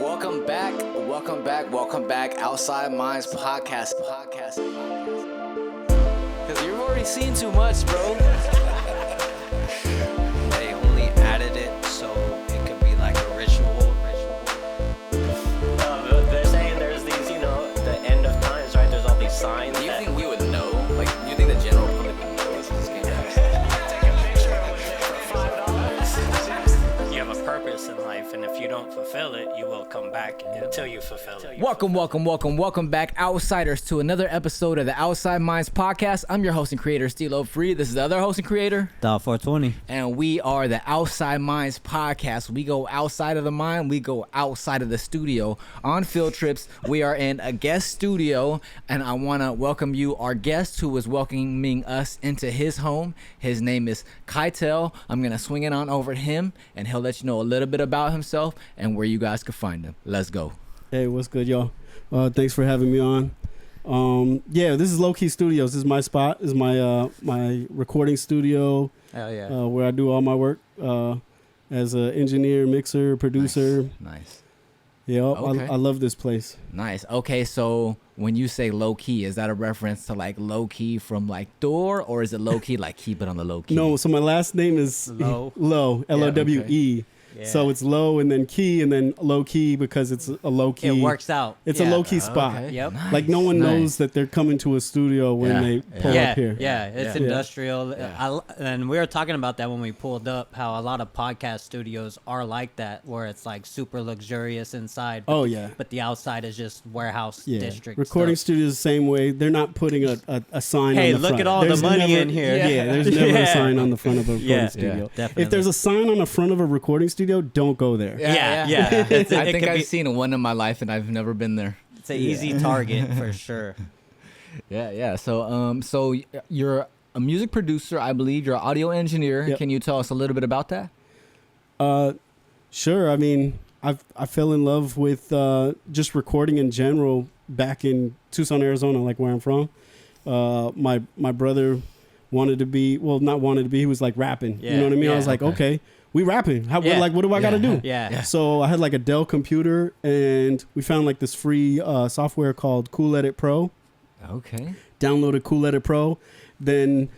Welcome back. Outside Minds podcast. Because you've already seen too much, bro. They only added it so it could be like a ritual. They're saying there's these, the end of times, right? There's all these signs. Do you think we would know? Like, do you think the general public would know this game? Take a picture for $5. You have a purpose in life, and if you don't fulfill it, you will come back until you fulfill it. Welcome back, outsiders, to another episode of the Outside Minds podcast. I'm your host and creator, Stilo Free. This is the other host and creator, $420. and we are the Outside Minds podcast. We go outside of the mind. We go outside of the studio on field trips. We are in a guest studio, and I want to welcome you, our guest, who is welcoming us into his home. His name is Keitel. I'm going to swing it on over to him, and he'll let you know a little bit about himself and where you guys can find him. Let's go. Hey, what's good, y'all? Thanks for having me on. This is Low Key Studios. This is my spot. This is my recording studio. Hell yeah. Where I do all my work as an engineer, mixer, producer. Nice. Yeah, Okay. I love this place. Nice. Okay, so when you say low key, is that a reference to like low key from like door, or is it low key like keep it on the low key? No, so my last name is Low. Low, L-O-W-E. Yeah. So it's low and then key and then low key because it's a low key. It works out. It's a low key spot. Okay. Yep. Nice. Like no one Nice. knows that they're coming to a studio when they pull Yeah, up here. yeah, it's Yeah. industrial. Yeah. And we were talking about that when we pulled up, how a lot of podcast studios are like that, where it's like super luxurious inside. Oh yeah. But the outside is just warehouse Yeah, district recording stuff. studios the same way. They're not putting a sign. Hey, on the look front. at all the There's money never- in here. Yeah, there's never a Yeah. sign on the front of a recording Yeah, studio. definitely. If there's a sign on the front of a recording studio, don't go there. Yeah. I think could I've be- seen one in my life, and I've never been there. It's an easy target for sure. Yeah. So you're a music producer, I believe. You're an audio engineer. Yep. Can you tell us a little bit about that? Sure. I mean, I fell in love with just recording in general back in Tucson, Arizona, like where I'm from. My brother wanted to be, he was like rapping. You know what I mean? I was like, okay, we rapping. Yeah. What do I got to do? Yeah. So I had like a Dell computer, and we found like this free software called Cool Edit Pro. Okay. Downloaded Cool Edit Pro. Then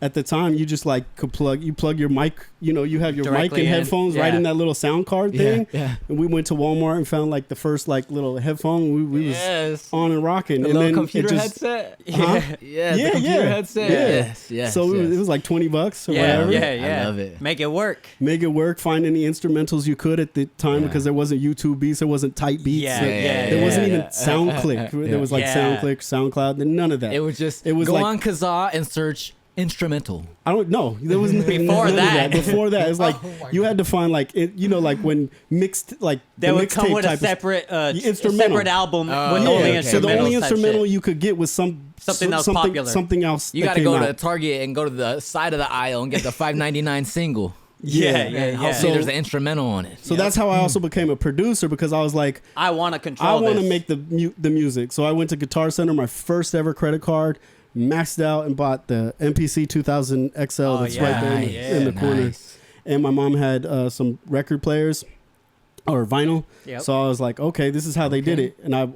at the time, you just like could plug your mic. You have your Directly mic and in. headphones right Yeah. in that little sound card thing. Yeah. And we went to Walmart and found like the first like little headphone. We was Yes. on and rocking. The and little then computer it just, headset. Huh? Yeah. Yeah, The computer yeah. headset. Yeah. Yes. So yes. it was like $20 or Yeah, whatever. yeah. I love it. Make it work. Make it work. Find any instrumentals you could at the time Yeah. because there wasn't YouTube beats. There wasn't type beats. Yeah, There wasn't even yeah. SoundClick. Yeah. There was like Yeah. SoundClick, SoundCloud, none of that. It was just It was go like- on Kazaa and search instrumental. I don't know. There was Before none of that. Before that, it's like Oh my you had to find like like when mixed like They the would come mixtape with a type of- separate, instrumental. separate album with Oh, only yeah. instrumentals. So the only type instrumental shit. you could get was something else popular. Something else. You got to go to Target and go to the side of the aisle and get the $5.99 single. Yeah. And hopefully So- there's an instrumental on it. So that's how I also became a producer because I was like, I want to I control want to this. make the music. So I went to Guitar Center, my first ever credit card, maxed out and bought the MPC 2000 XL that's right there in the corner. Nice. And my mom had some record players or vinyl. Yep. So I was like, okay, this is how they did it. And I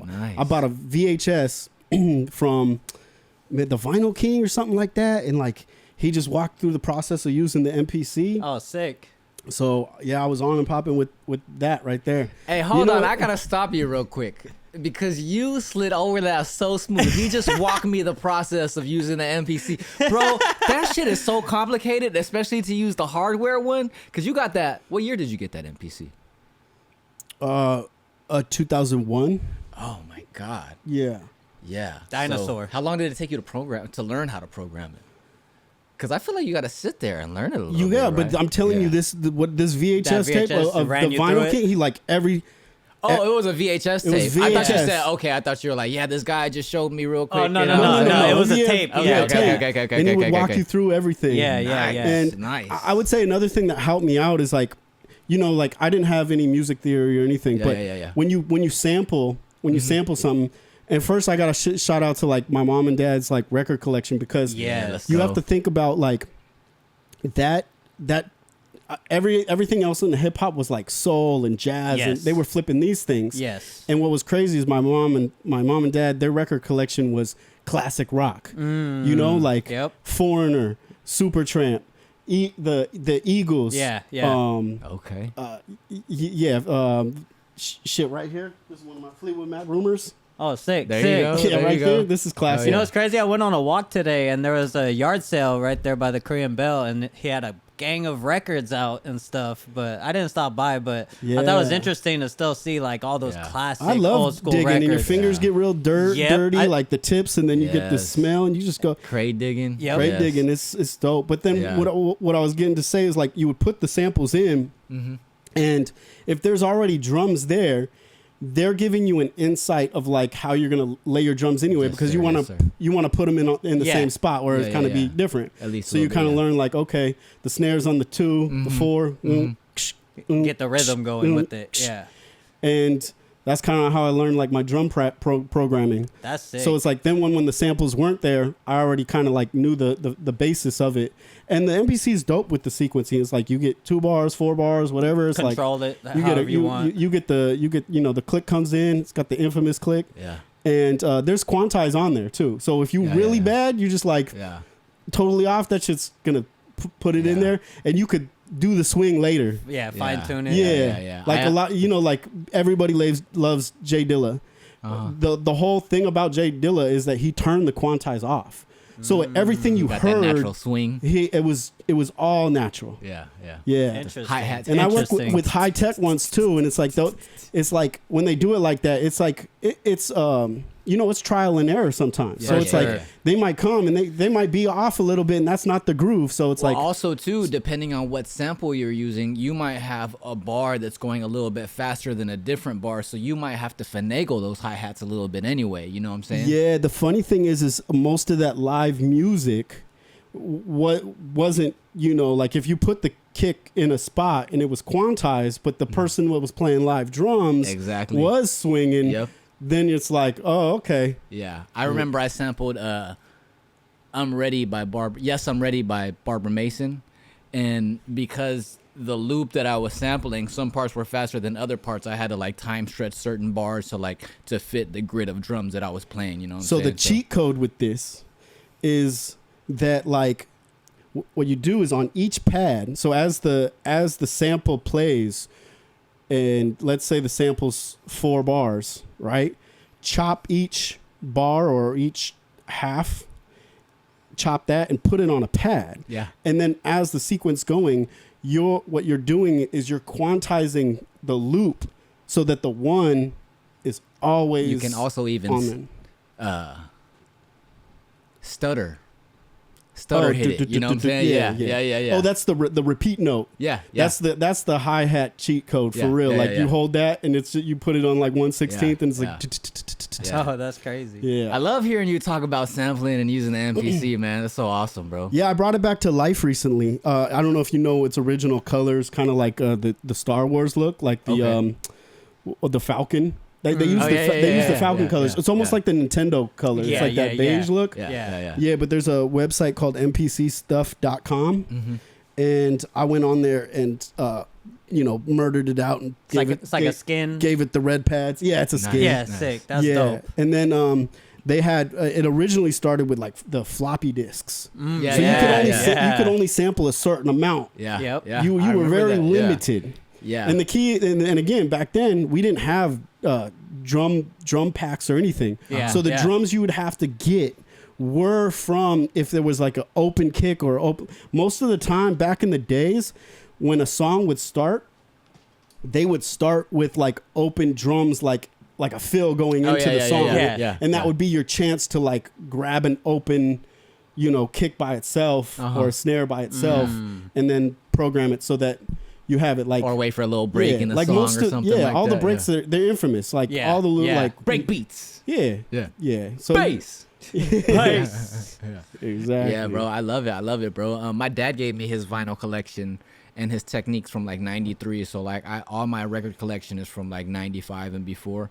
bought a VHS from the Vinyl King or something like that. And like he just walked through the process of using the MPC. Oh, sick. So yeah, I was on and popping with that right there. Hey, hold You know- on. I got to stop you real quick. Because you slid over that so smooth. He just walked me the process of using the MPC. Bro, that shit is so complicated, especially to use the hardware one. Because you got that. What year did you get that MPC? 2001. Oh, my God. Yeah. Yeah. Dinosaur. So how long did it take you to learn how to program it? Because I feel like you got to sit there and learn it a little bit, But right? I'm telling you Yeah. what this VHS tape VHS of ran the you through Vinyl it? King, he like every... Oh, it was a VHS It tape. was I thought you VHS. said, okay, I thought you were like, yeah, this guy just showed me real quick. Oh, no, you no, know? no. It was a Yeah, tape. yeah, Yeah, tape. okay. And he would walk okay. you through everything. Yeah. And Nice. I would say another thing that helped me out is like, like I didn't have any music theory or anything, but yeah. when you sample something, and first I got a shout out to like my mom and dad's like record collection because Yeah, let's you go. have to think about like that everything else in the hip hop was like soul and jazz, and Yes. they were flipping these things. Yes. And what was crazy is my mom and dad, their record collection was classic rock. You know, like Yep. Foreigner, Supertramp, the Eagles. Yeah, yeah. Okay. Shit right here. This is one of my Fleetwood Mac rumors. Oh, sick. There sick. you go. Yeah, There right you go. there. This is classic. Oh, You know yeah. what's crazy? I went on a walk today, and there was a yard sale right there by the Korean Bell, and he had a gang of records out and stuff. But I didn't stop by. But I thought it was Yeah. interesting to still see like all those Yeah. classic I old love school digging, records. and your fingers get real Yep, dirty, like the tips, and then you get the Yes. smell, and you just go. Crate digging. Yep. Crate Yes. digging, it's dope. But then Yeah. what I was getting to say is like you would put the samples in, and if there's already drums there, they're giving you an insight of like how you're gonna lay your drums anyway, Yes, because sir, you want yes, to sir. put them in the Yeah. same spot where Yeah, it's kind of yeah, be yeah. different. At least So a you little kind of bit, yeah. learn like, okay, the snares on the 2, the 4, Get the rhythm going with it. Yeah, and that's kind of how I learned like my drum programming. that's sick. So it's like then when the samples weren't there, I already kind of like knew the basis of it. And the MPC is dope with the sequencing. It's like you get 2 bars, 4 bars, whatever. It's Control like it you get however you want. you get the click comes in. It's got the infamous click, Yeah. and there's quantize on there too. So if you Yeah, really yeah. bad, you just like Yeah. totally off. That shit's gonna put it in Yeah. there, and you could do the swing later. Yeah, fine tune it. Yeah, yeah. like a lot. You know, like everybody loves Jay Dilla. The whole thing about Jay Dilla is that he turned the quantize off. So everything you Got that heard, natural swing. it was all natural. Yeah. Yeah. Yeah. Interesting. Hi-hats. And I work Interesting. with high tech ones too, and it's like when they do it like that, it's like it's it's trial and error sometimes. So Yeah, it's yeah, like yeah. they might come and they might be off a little bit, and that's not the groove. So it's Well, like also too, depending on what sample you're using, you might have a bar that's going a little bit faster than a different bar, so you might have to finagle those hi-hats a little bit anyway. You know what I'm saying? yeah. The funny thing is most of that live music, what wasn't like if you put the kick in a spot and it was quantized, but the person that was playing live drums Exactly. was swinging. Yep. Then it's like, oh, okay. Yeah. I remember I sampled I'm Ready by Barbara Mason, and because the loop that I was sampling, some parts were faster than other parts, I had to like time stretch certain bars to fit the grid of drums that I was playing, you know what I'm So saying? the cheat code with this is that like what you do is on each pad. So as the sample plays, and let's say the sample's 4 bars, right? Chop each bar or each half, chop that and put it on a pad. Yeah. And then as the sequence going, what you're doing is you're quantizing the loop so that the 1 is always You can also on even them. stutter Oh, hit it. You know what I'm saying? Yeah. Oh, that's the repeat note. Yeah. That's the hi hat cheat code for Yeah, real. yeah, Like yeah. you hold that and it's you put it on like 1/16 and it's Yeah. like Yeah. Oh, that's crazy. yeah. I love hearing you talk about sampling and using the MPC, man. That's so awesome, bro. Yeah, I brought it back to life recently. I don't know if you know its original colors, kind of like the Star Wars look, like the Falcon. They use Oh, they use the yeah, Falcon yeah, colors. yeah, It's almost yeah. like the Nintendo color. Yeah, It's like that yeah, beige yeah. look. Yeah. Yeah, but there's a website called mpcstuff.com, and I went on there and murdered it out and It's like a skin. gave it the red pads. Yeah, it's a Nice. skin. Yeah, Nice. sick. That's yeah, dope. and then they had it originally started with like the floppy disks. Yeah, So yeah, you could only sample a certain amount. Yeah. Yep. Yeah. You I were remember very that. limited. Yeah. And the key, and again, back then we didn't have drum packs or anything. Yeah, So the yeah. drums you would have to get were from if there was like an open kick or open. Most of the time back in the days, when a song would start, they would start with like open drums, like a fill going into the song, yeah. and that would be your chance to like grab an open, kick by itself or a snare by itself, and then program it so that you have it like or wait for a little break in the like song most or of, something like all that. the breaks they're infamous. Like Yeah, all the little yeah. like break beats. Yeah, Yeah. yeah. So Bass. exactly. Yeah, bro. I love it, bro. My dad gave me his vinyl collection and his techniques from like 93. So like all my record collection is from like 95 and before.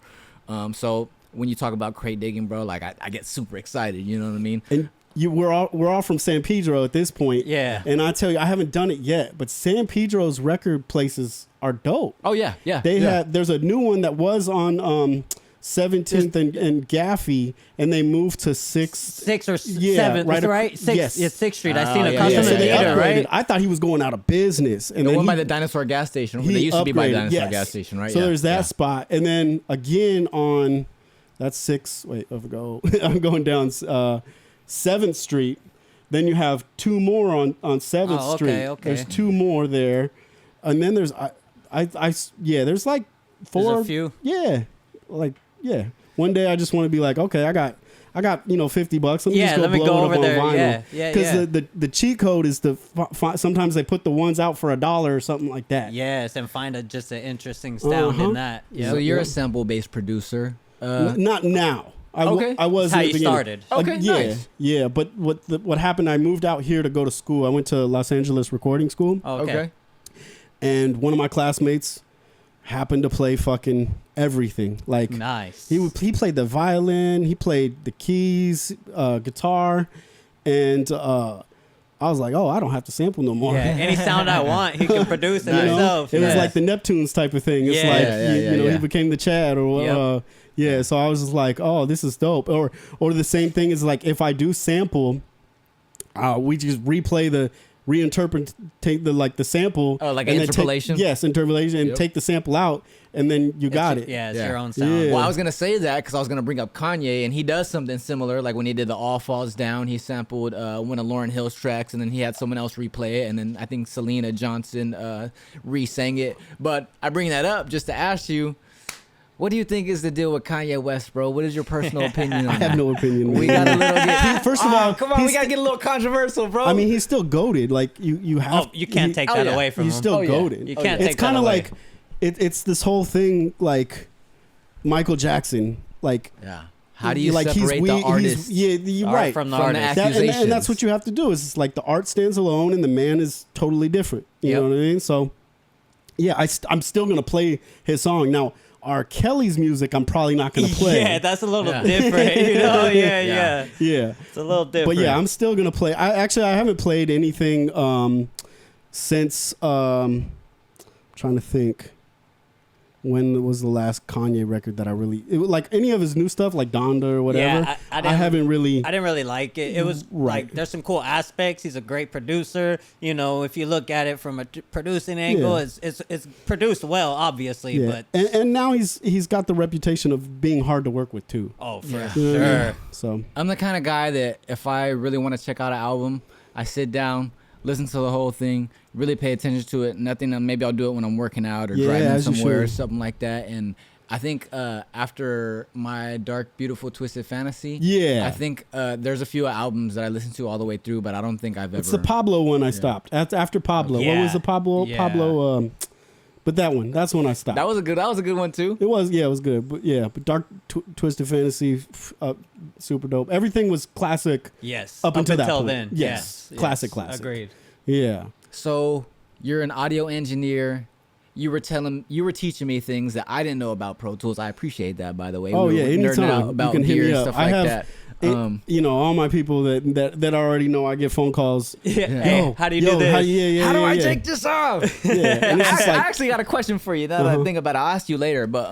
So when you talk about crate digging, bro, like I get super excited. You know what I mean? And we're all from San Pedro at this point. Yeah. And I tell you, I haven't done it yet, but San Pedro's record places are dope. Oh yeah, yeah. They yeah. had there's a new one that was on 17th and Gaffey, and they moved to 6th or Yeah, 7th, right right? ac- 6th, yes. yeah, 6th Street. I seen a yeah, custom yeah, so they yeah, theater, upgraded. right? I thought he was going out of business, and The then one he, by the dinosaur gas station. he They used to be by the upgraded, dinosaur yes. gas station, right? So yeah, there's that yeah. spot, and then again on that's 6. Wait, I'm going down 7th Street. Then you have 2 more on 7th Oh, okay, Street. okay. There's 2 more there, and then there's there's like 4. There's a few. Yeah, like yeah. One day I just want to be like, okay, I got $50. Let me just Yeah, go let me blow go it over up there. on vinyl. Yeah, Because the cheat code is sometimes they put the ones out for $1 or something like that. Yes, and find just an interesting sound in that. Yeah. So you're a sample-based producer. Not now. Okay. I was That's how in the you beginning. started. Okay, yeah, nice. yeah. But what happened? I moved out here to go to school. I went to Los Angeles Recording School, Oh, Okay. and one of my classmates happened to play fucking everything. Like Nice. he played the violin, he played the keys, guitar, and I was like, oh, I don't have to sample no more. Yeah, any sound I want, he can produce it You know? himself. It was Yeah. like the Neptunes type of thing. It's Yeah. like Yeah, you know yeah. he became the Chad or Yep. yeah. So I was just like, oh, this is dope. Or the same thing is like if I do sample, we just reinterpret the sample. Oh, like and an then interpolation? Yes, interpolation, and Yep. take the sample out, and then you got it. Yeah, it's Yeah. your own sound. Yeah. Well, I was gonna say that because I was gonna bring up Kanye, and he does something similar. Like when he did the All Falls Down, he sampled one of Lauryn Hill's tracks, and then he had someone else replay it, and then I think Selena Johnson re-sang it. But I bring that up just to ask you, what do you think is the deal with Kanye West, bro? What is your personal opinion on I have that? no opinion. We got a little get. First of all, come on, we he's gotta get a little controversial, bro. I mean, he's still goated. Like you have. Oh, you can't take Oh, that yeah. away from He's him. still Oh, yeah. goated. You can't It's take kind that of away. like it's this whole thing like Michael Jackson. Like yeah. How do you like separate the artist? you're Art right. from the from the artist. That- and accusations? that's what you have to do. Is it's like the art stands alone and the man is totally different. You Yep. know what I mean? So yeah, I'm still gonna play his song now. R. Kelly's music, I'm probably not gonna play. Yeah, that's a little Yeah. different. You know? Yeah. Yeah. It's a little different. But yeah, I'm still gonna play. I haven't played anything since trying to think when was the last Kanye record that I really like any of his new stuff like Donda or whatever. Yeah, I I didn't- haven't really. I didn't really like it. It was Right. like there's some cool aspects. He's a great producer. You know, if you look at it from a producing angle, Yeah. it's produced well, obviously. Yeah, But and now he's got the reputation of being hard to work with too. oh, for Yeah. You know what I mean? sure. So I'm the kind of guy that if I really want to check out an album, I sit down, listen to the whole thing, really pay attention to it. Maybe I'll do it when I'm working out or Yeah, driving as you somewhere or should. something like that. And I think after my Dark, Beautiful, Twisted Fantasy, Yeah. I think there's a few albums that I listened to all the way through, but I don't think I've ever. it's the Pablo one I stopped after Pablo. What Yeah. was the Pablo? Yeah. Pablo. But that's when I stopped. That was a good one too. It was good. But Dark Twisted Fantasy, super dope. Everything was classic. Yes. Up until that point. then. Yes. Classic. Agreed. Yeah. So you're an audio engineer. You were teaching me things that I didn't know about Pro Tools. I appreciate that, by the way. Oh We yeah, were nerding anytime out you about can hit gear me and up. stuff I like have, that. all my people that already know I get phone calls. Yeah. Hey, Yo, how do you do this? How do I yeah. take this off? Yeah, and it's just I like actually got a question for you. Now that I think about it, I'll ask you later. But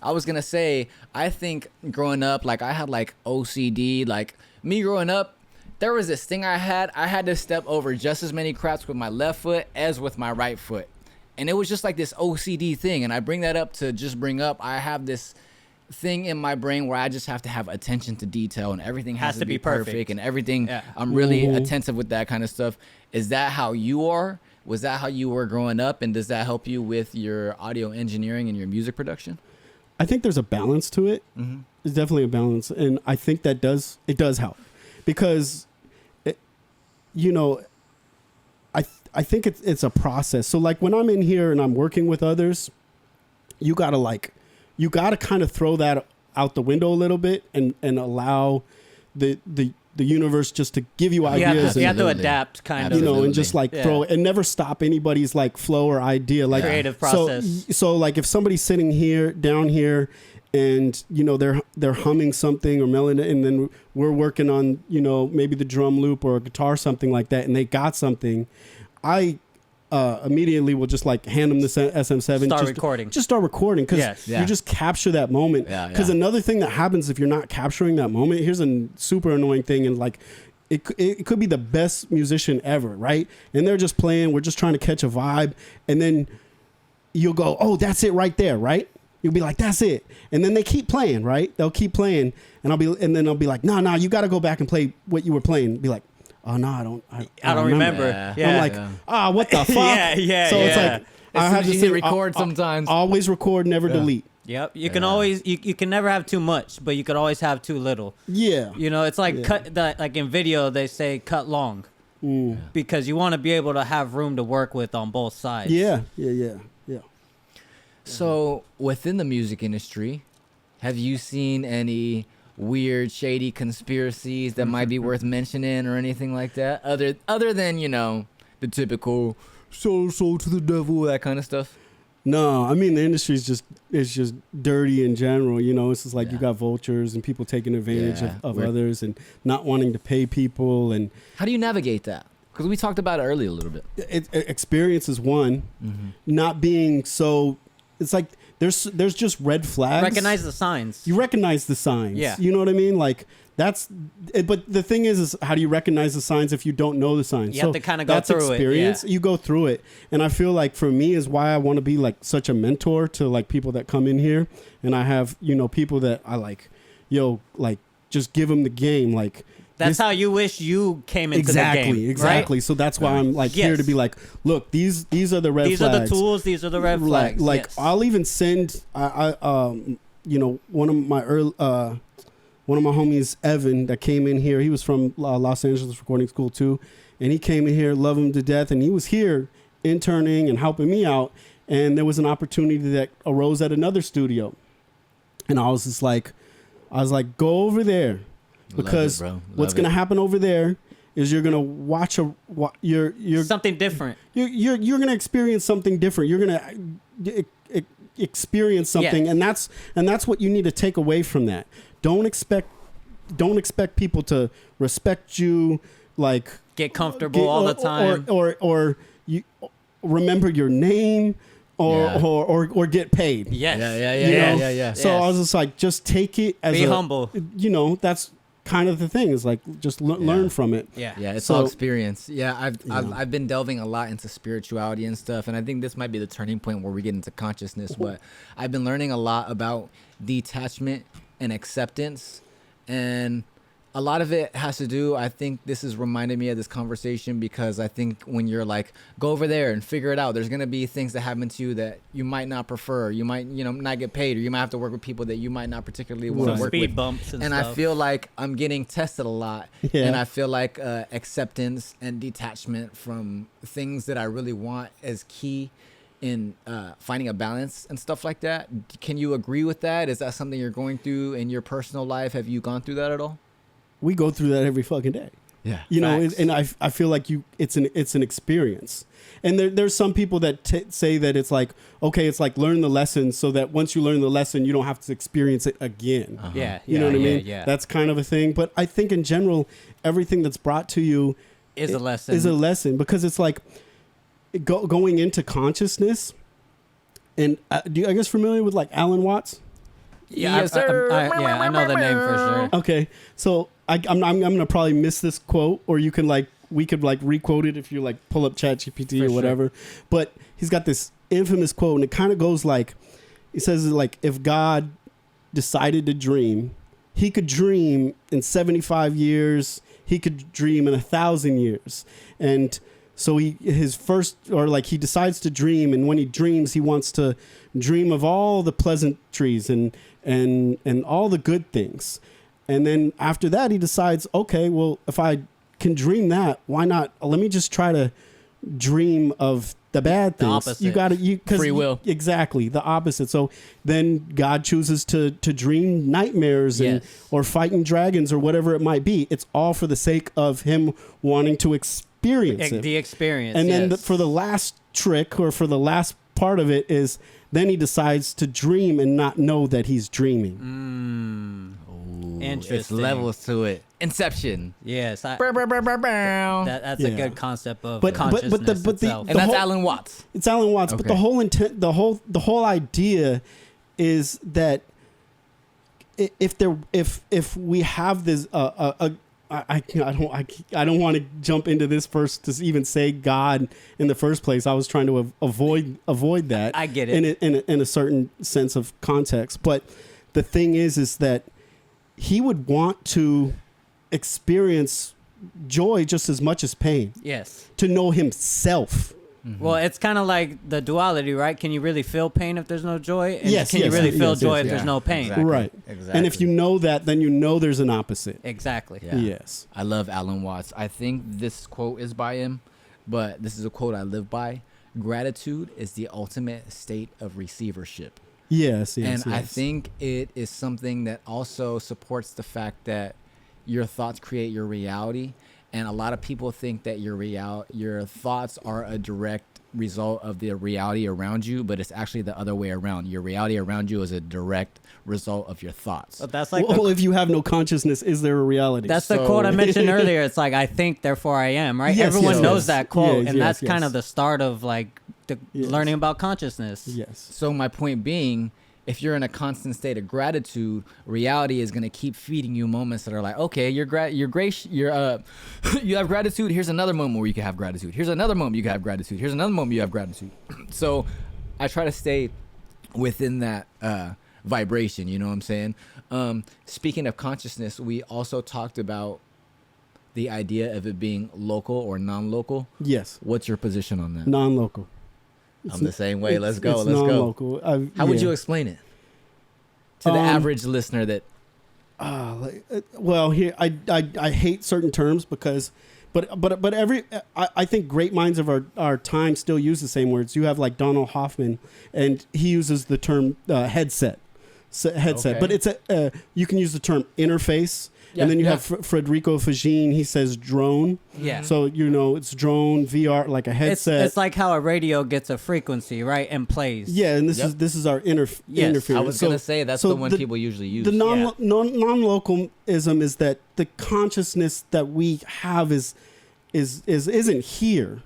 I was gonna say, I think growing up, like I had like OCD. Like me growing up, there was this thing I had to step over just as many cracks with my left foot as with my right foot, and it was just like this OCD thing. And I bring that up to just bring up I have this thing in my brain where I just have to have attention to detail and everything has to be perfect and everything. Yeah. I'm really attentive with that kind of stuff. Is that how you are? Was that how you were growing up? And does that help you with your audio engineering and your music production? I think there's a balance to it. Mm-hmm. There's definitely a balance, and I think that does help because, I think it's a process. So like when I'm in here and I'm working with others, you gotta kind of throw that out the window a little bit and allow the universe just to give you You ideas have to Absolutely. adapt, kind and of. and just like Yeah. throw it and never stop anybody's like flow or idea, like Creative process. So like if somebody's sitting here down here and they're humming something or melody, and then we're working on maybe the drum loop or a guitar, something like that, and they got something, I immediately will just like hand them this SM7, just start recording, because you just capture that moment. Because another thing that happens if you're not capturing that moment, here's a super annoying thing, and like it could be the best musician ever, right? And they're just playing, we're just trying to catch a vibe, and then you'll go, oh, that's it right there, right? You'll be like, that's it. And then they keep playing, right? They'll keep playing, and then I'll be like, no, you got to go back and play what you were playing. Be like, oh no, I don't remember. I'm like, what the fuck? So it's like I have to record sometimes. Always record, never delete. Yep. You can always you can never have too much, but you could always have too little. Yeah. It's like like in video they say cut long. Because you want to be able to have room to work with on both sides. Yeah. So within the music industry, have you seen any weird, shady conspiracies that might be worth mentioning or anything like that? Other than, the typical sold to the devil, that kind of stuff? No, I mean, the industry is just dirty in general. It's just like you got vultures and people taking advantage of others and not wanting to pay people. And how do you navigate that? Because we talked about it earlier a little bit. Experience is one. Not being so... It's like there's just red flags. Recognize the signs. You recognize the signs. Yeah. You know what I mean? Like that's it, but the thing is how do you recognize the signs if you don't know the signs? You have to kind of go through experience. it. You go through it. And I feel like for me is why I want to be like such a mentor to like people that come in here, and I have, people that I like, like just give them the game, like that's how you wish you came into the game. Exactly. Right? So that's why I'm like here to be like, look, these are the red flags. These are the tools. These are the red flags. Like I'll even send, one of my homies, Evan, that came in here. He was from Los Angeles Recording School too, and he came in here, love him to death, and he was here interning and helping me out. And there was an opportunity that arose at another studio, and I was like, go over there. Because what's going to happen over there is you're going to watch you're something different. You're going to experience something different. You're going to experience something, and that's what you need to take away from that. Don't expect people to respect you, like get comfortable all the time, or you remember your name. Or get paid. Yes. Yeah. So I was just like, just take it as be humble. That's kind of the thing, is like just learn from it. It's all experience. I've been delving a lot into spirituality and stuff, and I think this might be the turning point where we get into consciousness. But I've been learning a lot about detachment and acceptance, and a lot of it has to do, I think this is reminding me of this conversation, because I think when you're like, go over there and figure it out, there's going to be things that happen to you that you might not prefer. You might, not get paid, or you might have to work with people that you might not particularly want to work with. Speed bumps and stuff. I feel like I'm getting tested a lot. And I feel like acceptance and detachment from things that I really want is key in finding a balance and stuff like that. Can you agree with that? Is that something you're going through in your personal life? Have you gone through that at all? We go through that every fucking day. Yeah. And I feel like it's an experience. And there's some people that say that it's like, okay, it's like learn the lesson so that once you learn the lesson, you don't have to experience it again. You know what I mean? Yeah. That's kind of a thing. But I think in general, everything that's brought to you is a lesson. Because it's like going into consciousness. And do you guys familiar with like Alan Watts? Yeah, yes, sir. I know the name for sure. Okay, so I'm gonna probably miss this quote, or we could re-quote it if you like pull up ChatGPT or whatever. But he's got this infamous quote, and it kind of goes like, he says like, if God decided to dream, he could dream in 75 years, he could dream in 1,000 years, and so he decides to dream, and when he dreams, he wants to dream of all the pleasantries and all the good things. And then after that, he decides, okay, well, if I can dream that, why not? Let me just try to dream of the bad things. The opposite. Free will. Exactly, the opposite. So then God chooses to dream nightmares or fighting dragons or whatever it might be. It's all for the sake of him wanting to experience it. The experience. And then for the last trick, or for the last part of it is then he decides to dream and not know that he's dreaming. Ooh, it's Interesting. levels to it. Inception. Yes, Bow, bow, bow, bow, bow. that's Yeah. a good concept of But consciousness the itself. And that's whole- Alan Watts. It's Alan Watts, but Okay. the whole intent, the whole idea is that if we have this I don't want to jump into this first to even say God in the first place. I was trying to avoid that. I get it. in a certain sense of context. But the thing is that he would want to experience joy just as much as pain, Yes. to know himself. Well, it's kind of like the duality, right? Can you really feel pain if there's no joy? And Yes, can you yes, really feel yes, joy yes, if there's no pain? Exactly. Right. Exactly. And if you know that, then you know there's an opposite. Exactly. Yeah. Yes. I love Alan Watts. I think this quote is by him, but this is a quote I live by. Gratitude is the ultimate state of receivership. Yes. And Yes. I yes. think it is something that also supports the fact that your thoughts create your reality. And a lot of people think that your thoughts are a direct result of the reality around you, but it's actually the other way around. Your reality around you is a direct result of your thoughts. But that's like Well, if you have no consciousness, is there a reality? that's the So- quote I mentioned earlier. It's like, I think, therefore I am, right? Yes, Everyone yes, knows yes. that quote, Yes, and yes, that's kind yes. of the start of like the Yes. learning about consciousness. Yes. So my point being, if you're in a constant state of gratitude, reality is going to keep feeding you moments that are like, okay, you have gratitude. Here's another moment where you can have gratitude. Here's another moment you can have gratitude. Here's another moment you have gratitude. So I try to stay within that vibration. You know what I'm saying? Speaking of consciousness, we also talked about the idea of it being local or non-local. Yes. What's your position on that? Non-local. I'm the same way. Let's go. It's Let's go. non-local. How would yeah. you explain it to the average listener that Well, here I hate certain terms because, but I think great minds of our time still use the same words. You have like Donald Hoffman, and he uses the term headset, Okay. but it's you can use the term interface. Yeah, and then you yeah. have Federico Fagin. He says drone. Yeah. So it's drone VR, like a headset. It's like how a radio gets a frequency, right, and plays. Yeah, and this Yep. is our Yes, interference. I was gonna say that's so the one people usually use. The non-localism is that the consciousness that we have isn't here.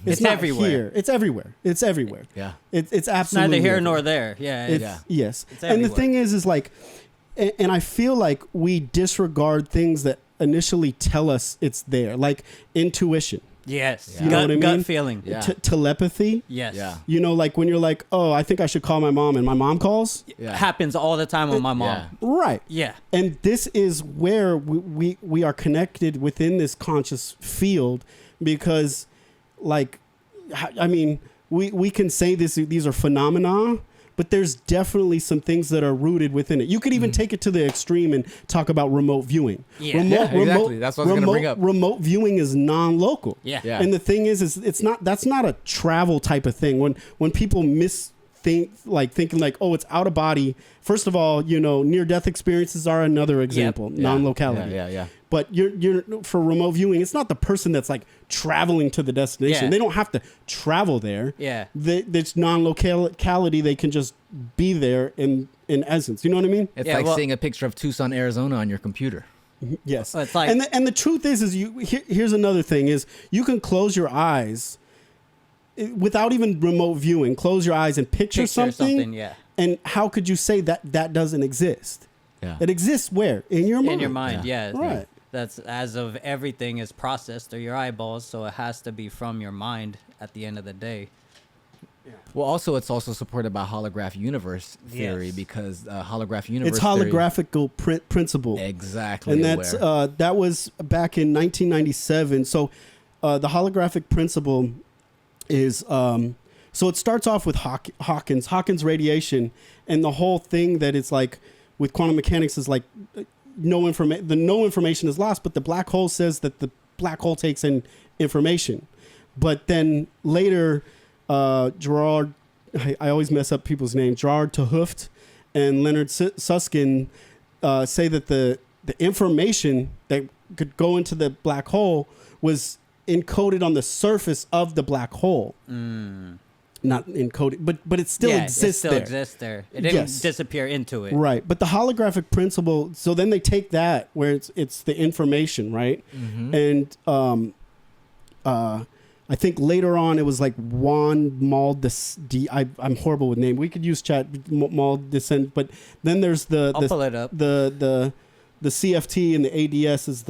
It's not everywhere. Here. It's everywhere. It's everywhere. Yeah. It's It's absolutely neither here everywhere. nor there. Yeah. It's, Yeah. Yes. It's And the everywhere. thing is like, and I feel like we disregard things that initially tell us it's there, like intuition, Yes. You know what I mean? Gut feeling. Yeah. telepathy. Yes. Yeah. Like when you're like, oh, I think I should call my mom, and my mom calls. Yeah. Happens all the time with my mom. Yeah. Right. Yeah. And this is where we are connected within this conscious field, because, like, I mean, we can say these are phenomena, but there's definitely some things that are rooted within it. You could even take it to the extreme and talk about remote viewing. Yeah. Remote, Yeah, exactly. That's what I was gonna bring up. Remote viewing is non-local. Yeah. Yeah. And the thing is that's not a travel type of thing. When people thinking like, oh, it's out of body. First of all, near-death experiences are another example, Yeah. non-locality. Yeah. But you're for remote viewing, it's not the person that's like traveling to the destination. Yeah. They don't have to travel there. Yeah. It's non-locality. They can just be there in essence. You know what I mean? It's Yeah, like well- seeing a picture of Tucson, Arizona on your computer. Yes. So it's like- and the truth is here's another thing is you can close your eyes without even remote viewing. Close your eyes and picture something. Yeah. And how could you say that doesn't exist? Yeah. It exists where? In your mind. In your mind, yeah. Right. That's as of everything is processed through your eyeballs, so it has to be from your mind at the end of the day. Well, also it's also supported by holograph universe theory Yes. because holograph universe It's theory- holographical principle. Exactly. And that's that was back in 1997. So the holographic principle is so it starts off with Hawkins radiation, and the whole thing that it's like with quantum mechanics is like no information is lost, but the black hole says that the black hole takes in information. But then later Gerard, I always mess up people's names, Gerard 't Hooft and Leonard Susskind say that the information that could go into the black hole was encoded on the surface of the black hole. not encoded, but it still exists it still there. exists there. It didn't Yes. disappear into it. Right, but the holographic principle. So then they take that where it's the information, right? And I think later on it was like Juan Maldescent. I'm horrible with name. We could use chat Maldescent, but then there's I'll pull it up. the CFT and the ADS is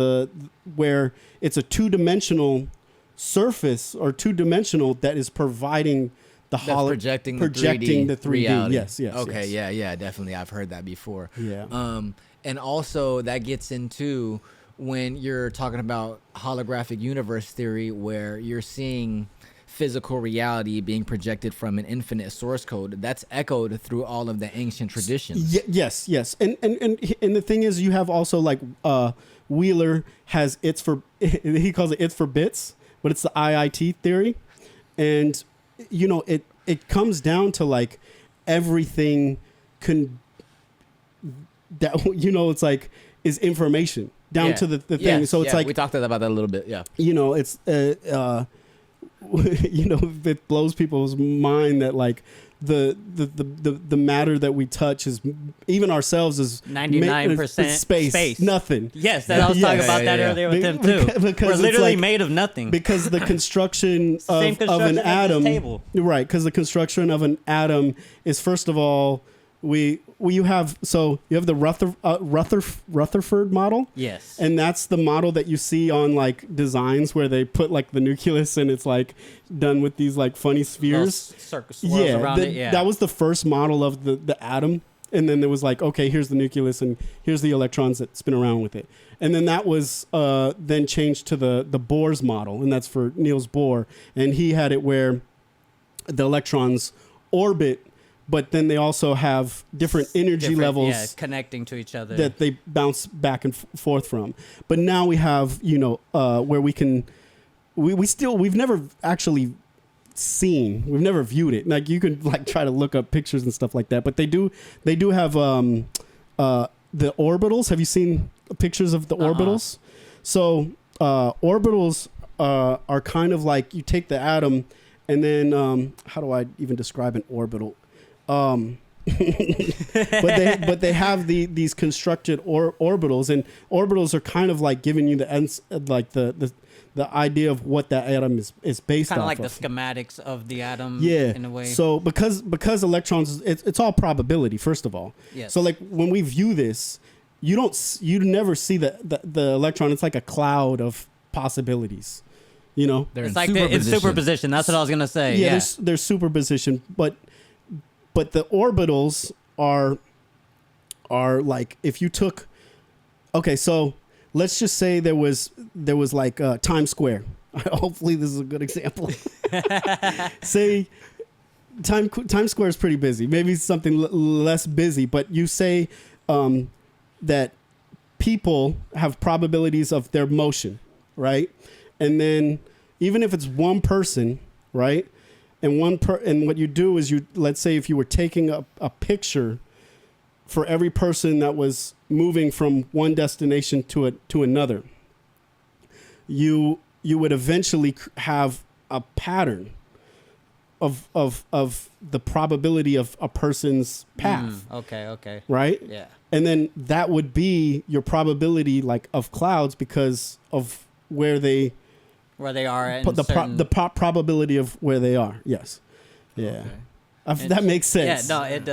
where it's a two-dimensional surface or two-dimensional that is providing the That's projecting the 3D reality. Yes. Okay, yes. yeah, definitely. I've heard that before. Yeah. And also that gets into when you're talking about holographic universe theory, where you're seeing physical reality being projected from an infinite source code that's echoed through all of the ancient traditions. Yes. And the thing is, you have also like Wheeler has he calls it it's for bits, but it's the IIT theory, and you know it comes down to like everything that you know it's like is information down to the thing. Yes, so it's like we talked about that a little bit. Yeah. You know, it's you know, it blows people's mind that like the matter that we touch is even ourselves is 99% space, nothing. Yes, I was talking about that earlier with him too. Because we're literally like, made of nothing. Because the construction of construction an atom, this table. right? Because the construction of an atom is first of all you have the Rutherford model. Yes. And that's the model that you see on like designs where they put like the nucleus and it's like done with these like funny spheres. Circles around it. Yeah. That was the first model of the atom. And then there was like, okay, here's the nucleus and here's the electrons that spin around with it. And then that was then changed to the Bohr's model. And that's for Niels Bohr. And he had it where the electrons orbit, but then they also have different energy levels connecting to each other that they bounce back and forth from. But now we have, you know, where we can, we've never actually seen, we've never viewed it. Like you can like try to look up pictures and stuff like that, but they do have the orbitals. Have you seen pictures of the orbitals? So orbitals are kind of like you take the atom and then how do I even describe an orbital? But they have these constructed orbitals, and orbitals are kind of like giving you the idea of what that atom is based off kind of like of. the schematics of the atom. Yeah. In a way. So because electrons, it's all probability first of all. Yes. So like when we view this, you never see the electron. It's like a cloud of possibilities. You know, it's like it's superposition. That's what I was gonna say. Yeah, there's superposition, but the orbitals are like if you took, okay, so let's just say there was like Times Square. Hopefully this is a good example. Say Times Square is pretty busy. Maybe something less busy, but you say that people have probabilities of their motion, right? And then even if it's one person, right? And and what you do is let's say if you were taking a picture for every person that was moving from one destination to another, you would eventually have a pattern of the probability of a person's path. Okay. Right? Yeah. And then that would be your probability like of clouds because of where they are in the probability of where they are. Yes. Yeah. Okay. That makes sense. Yeah, no, it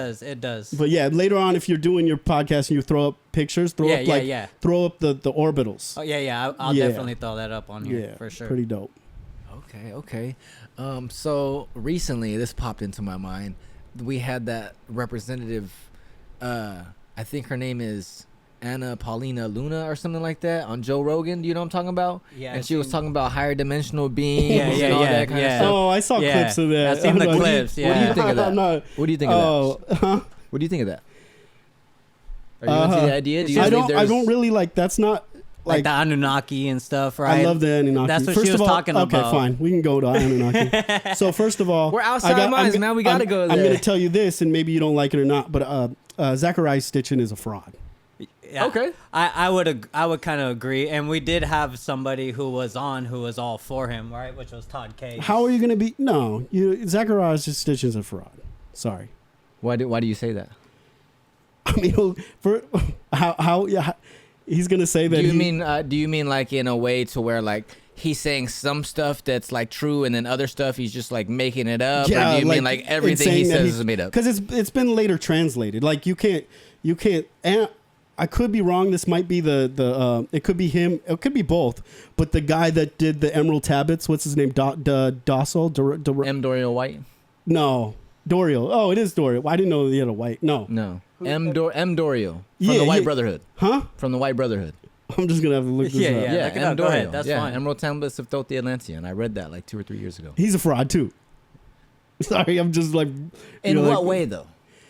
does. But yeah, later on, if you're doing your podcast and you throw up pictures, throw up the orbitals. Oh yeah. I'll definitely throw that up on here for sure. Pretty dope. Okay. So recently, this popped into my mind. We had that representative. I think her name is Anna Paulina Luna or something like that on Joe Rogan. Do you know what I'm talking about? Yeah. And she was talking about higher dimensional beings and all that kind of stuff. Oh, I saw clips of that. I've seen the clips. What do you think of that? What do you think of that? Huh? What do you think of that? Are you into the idea? Do you I don't really like. That's not like the Anunnaki and stuff, right? I love the Anunnaki. That's what she was talking about. Okay, fine. We can go to Anunnaki. So first of all, we're outside minds, man. We gotta go there. I'm going to tell you this, and maybe you don't like it or not, but Zachariah Stitchin is a fraud. Yeah, Okay. I would kind of agree, and we did have somebody who was all for him, right? Which was Todd K. How are you going to be? No, Zacharias Stitchen's a fraud. Sorry. Why do you say that? I mean, for how he's going to say that. Do you mean like in a way to where like he's saying some stuff that's like true, and then other stuff he's just like making it up? Yeah, or do you mean like everything he says is made up? Because it's been later translated. Like you can't. And I could be wrong. This might be the it could be him. It could be both. But the guy that did the Emerald Tablets, what's his name? Dossel? M. Dorial White? No, Dorial. Oh, it is Dorial. I didn't know he had a white. No. M. Dorial from Yeah, the White yeah. Brotherhood. Huh? From the White Brotherhood. I'm just gonna have to look this up. Yeah, look it up. Go ahead. That's fine. Emerald Tablets of Thoth the Atlantean. I read that like 2 or 3 years ago. He's a fraud too. Sorry, I'm just like. In what way though?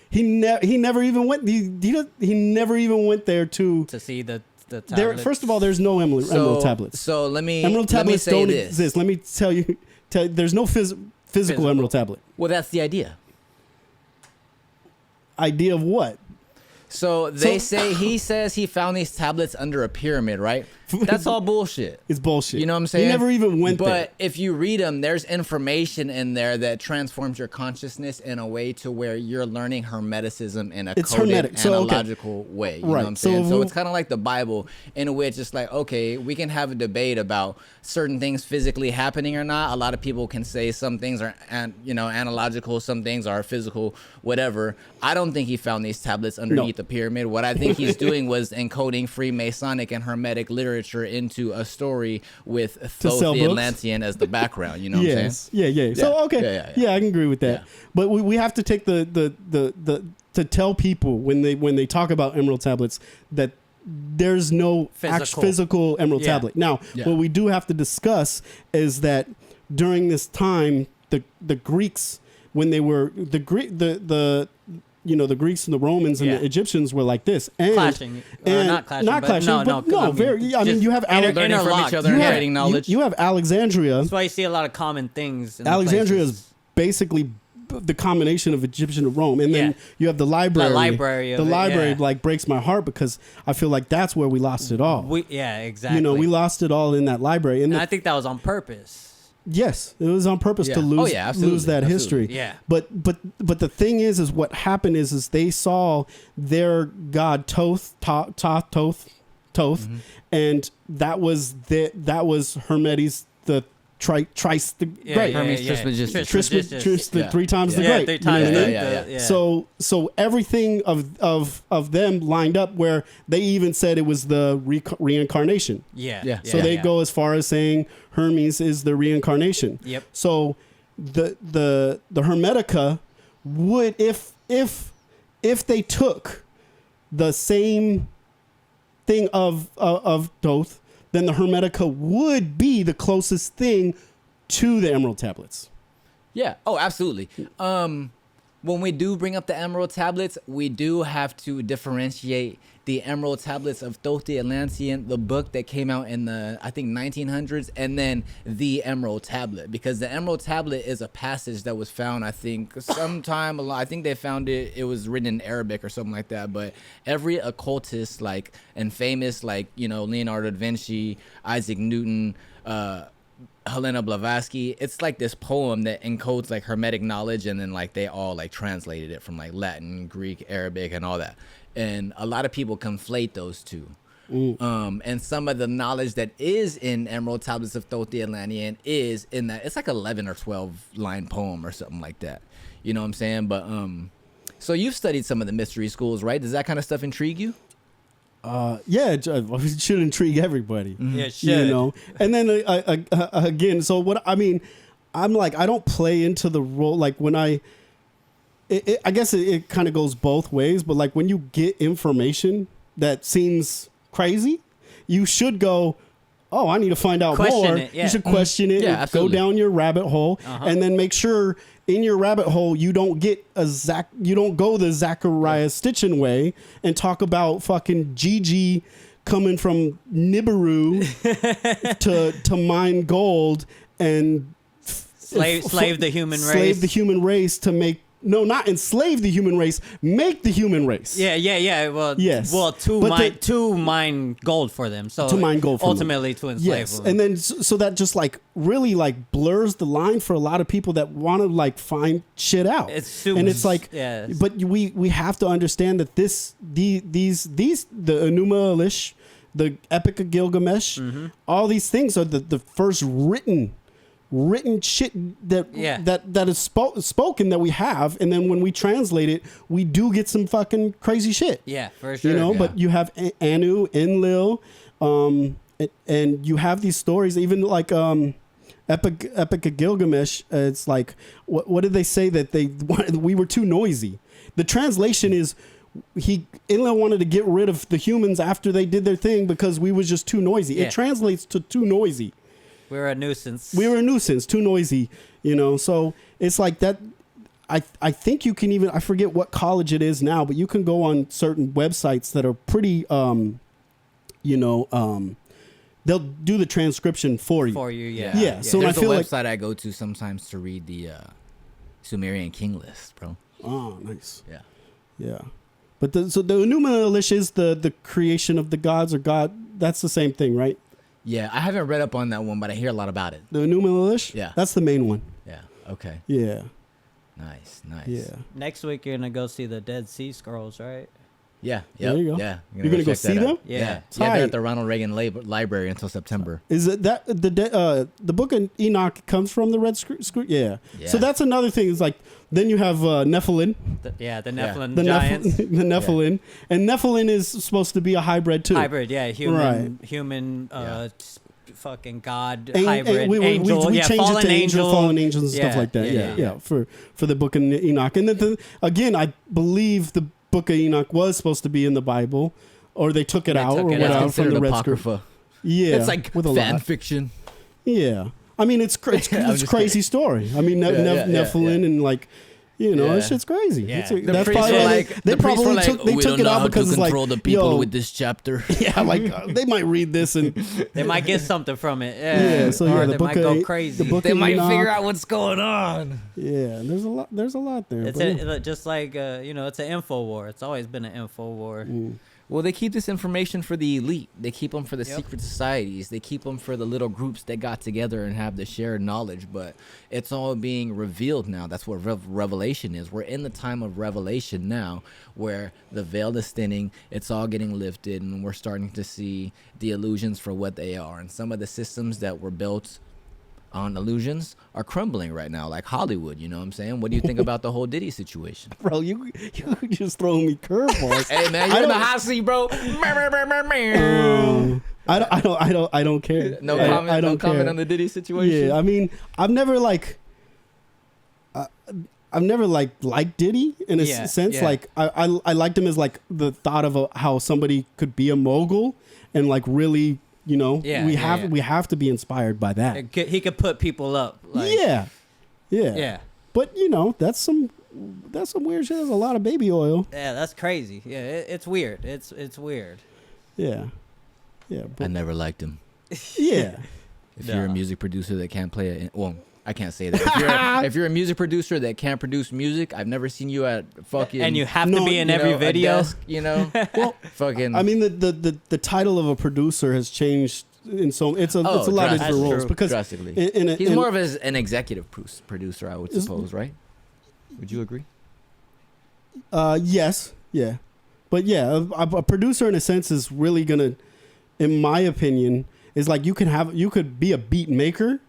He never even went. He never even went there to see the there. tablets. First of all, there's no Emerald Tablets. So let me Emerald Tablets say don't this. exist. Let me tell you. There's no physical Emerald Tablet. Well, that's the idea. Idea of what? So he says he found these tablets under a pyramid, right? That's all bullshit. It's bullshit. You know what I'm saying? He never even went there. But if you read them, there's information in there that transforms your consciousness in a way to where you're learning Hermeticism in a It's coded, Hermetic. So, okay. analogical way. You know Right. what I'm saying? So So if it's kind of like the Bible in which it's like, okay, we can have a debate about certain things physically happening or not. A lot of people can say some things are, analogical, some things are physical, whatever. I don't think he found these tablets underneath the pyramid. What I think he's doing was encoding Freemasonic and Hermetic literature into a story with Thoth sell the books? Atlantean as the background. You know what I'm saying? Yeah. So okay. Yeah, I can agree with that. Yeah. But we have to take the to tell people when they talk about Emerald Tablets that there's no physical Emerald Tablet. Now, what we do have to discuss is that during this time, the Greeks, when they were the Greeks and the Romans and the Egyptians were like this, and clashing, and not clashing, very. I mean, you have Learning from each other and trading knowledge. You have Alexandria. That's why you see a lot of common things. In Alexandria the is basically the combination of Egyptian and Rome, and then you have the library. The library like breaks my heart because I feel like that's where we lost it all. Exactly. We lost it all in that library, and I think that was on purpose. Yes, it was on purpose to lose that history. Yeah. But the thing is what happened is they saw their god Thoth, and that was Hermes the Trice the Great. Hermes Trismegistus. The 3 times the Great. 3 times. Yeah. So everything of them lined up where they even said it was the reincarnation. So they go as far as saying Hermes is the reincarnation. Yep. So the Hermetica would if they took the same thing of Thoth, then the Hermetica would be the closest thing to the Emerald Tablets. Yeah. Oh, absolutely. When we do bring up the Emerald Tablets, we do have to differentiate the Emerald Tablets of Thoth the Atlantean, the book that came out in the, I think, 1900s, and then the Emerald Tablet. Because the Emerald Tablet is a passage that was found, I think, sometime, I think they found it was written in Arabic or something like that. But every occultist, like, and famous, like, Leonardo da Vinci, Isaac Newton, Helena Blavatsky, it's like this poem that encodes like Hermetic knowledge, and then like they all like translated it from like Latin, Greek, Arabic, and all that. And a lot of people conflate those two. And some of the knowledge that is in Emerald Tablets of Thoth the Atlantean is in that. It's like 11 or 12 line poem or something like that. You know what I'm saying? But so you've studied some of the mystery schools, right? Does that kind of stuff intrigue you? It should intrigue everybody. Yeah, it should. And then again, so what I mean, I'm like, I don't play into the role. Like when I guess it kind of goes both ways, but like when you get information that seems crazy, you should go, oh, I need to find out more. You should question it. Yeah, go down your rabbit hole, and then make sure in your rabbit hole you don't get you don't go the Zacharias Stitchen way and talk about fucking Gigi coming from Nibiru to mine gold and slave the human race. Slave the human race to make no, not enslave the human race, make the human race. Yeah. Well, Yes. Well, But to mine gold for them. So To mine gold for them. ultimately to enslave Yes, them. and then so that just like really like blurs the line for a lot of people that want to like find shit out. And it's like, but we have to understand that these the Enuma Elish, the Epic of Gilgamesh, all these things are the first written shit that is spoken that we have, and then when we translate it, we do get some fucking crazy shit. Yeah, for sure. You know, Yeah. but you have Anu, Enlil, and you have these stories, even like Epic of Gilgamesh. It's like, what did they say that we were too noisy? The translation is Enlil wanted to get rid of the humans after they did their thing because we was just too noisy. Yeah. It translates to too noisy. We're a nuisance. We were a nuisance, too noisy, you know. So it's like that. I think you can even, I forget what college it is now, but you can go on certain websites that are pretty, they'll do the transcription for you. Yeah. So There's I feel a like, website I go to sometimes to read the Sumerian king list, bro. oh, nice. Yeah. But the Enuma Elish is the creation of the gods or God. That's the same thing, right? Yeah, I haven't read up on that one, but I hear a lot about it. The Enuma Elish? Yeah. That's the main one. Yeah. Okay. Yeah. Nice. Yeah. Next week you're gonna go see the Dead Sea Scrolls, right? Yeah. There you go. Yeah. You're gonna go check see that out. them? Yeah. Yeah. Tight. They're at the Ronald Reagan Library until September. Is it that the book of Enoch comes from the Red Screw? Yeah. Yeah. So that's another thing. Is like then you have Nephilim, The Nephilim the giants. the Nephilim, and Nephilim is supposed to be a hybrid too. Hybrid, yeah, human, Yeah. fucking god And hybrid, we angel, changed it fallen to angel, fallen angels and stuff Yeah, like that. yeah, Yeah. For the book of Enoch, and then again, I believe the book of Enoch was supposed to be in the Bible, or they took it out took or it whatever out. It's from considered the Red Screw. apocrypha. Yeah, It's like with a fan lot. fiction. Yeah, I mean it's just crazy story. I mean Nephilim and like. You know, Yeah. this shit's crazy. Yeah. That's The priests probably were why like, they the priests probably were like, took we it don't know out how because to it's like, control the people yo, with this chapter. yeah, like they might read this and They might get something from it. Yeah, so yeah, or the they book might go of- crazy. the book They of might Enoch. figure out what's going on. yeah, there's a lot there. It's but yeah. just like it's an info war. It's always been an info war. Well, they keep this information for the elite. They keep them for the Yep. secret societies. They keep them for the little groups that got together and have the shared knowledge. But it's all being revealed now. That's what revelation is. We're in the time of revelation now, where the veil is thinning. It's all getting lifted, and we're starting to see the illusions for what they are. And some of the systems that were built on illusions are crumbling right now, like Hollywood. You know what I'm saying? What do you think about the whole Diddy situation? Bro, you just throwing me curveballs. Hey man, you're in the hot seat, bro. I don't care. No I comment. don't No comment care. on the Diddy situation. Yeah, I mean, I've never liked Diddy in a sense. yeah. Like I liked him as like the thought of how somebody could be a mogul and like really, you know, Yeah, we yeah, have to be inspired by that. He could put people up. Like, yeah. yeah, But you know, that's some weird shit. There's a lot of baby oil. yeah. That's crazy. Yeah, it's weird. It's weird. Yeah. Yeah. I But never liked him. yeah. If you're a music producer that can't play it, well, I can't say that. If you're a music producer that can't produce music, I've never seen you at fucking. And you have No, to be in you every know, a video. desk, you know, Well, fucking. I mean, the title of a producer has changed in so it's a lot of different That's roles true. because drastically. He's in- more of an executive producer, I would suppose, right? Would you agree? Yes, yeah, but yeah, a producer in a sense is really gonna, in my opinion, is like you could be a beat maker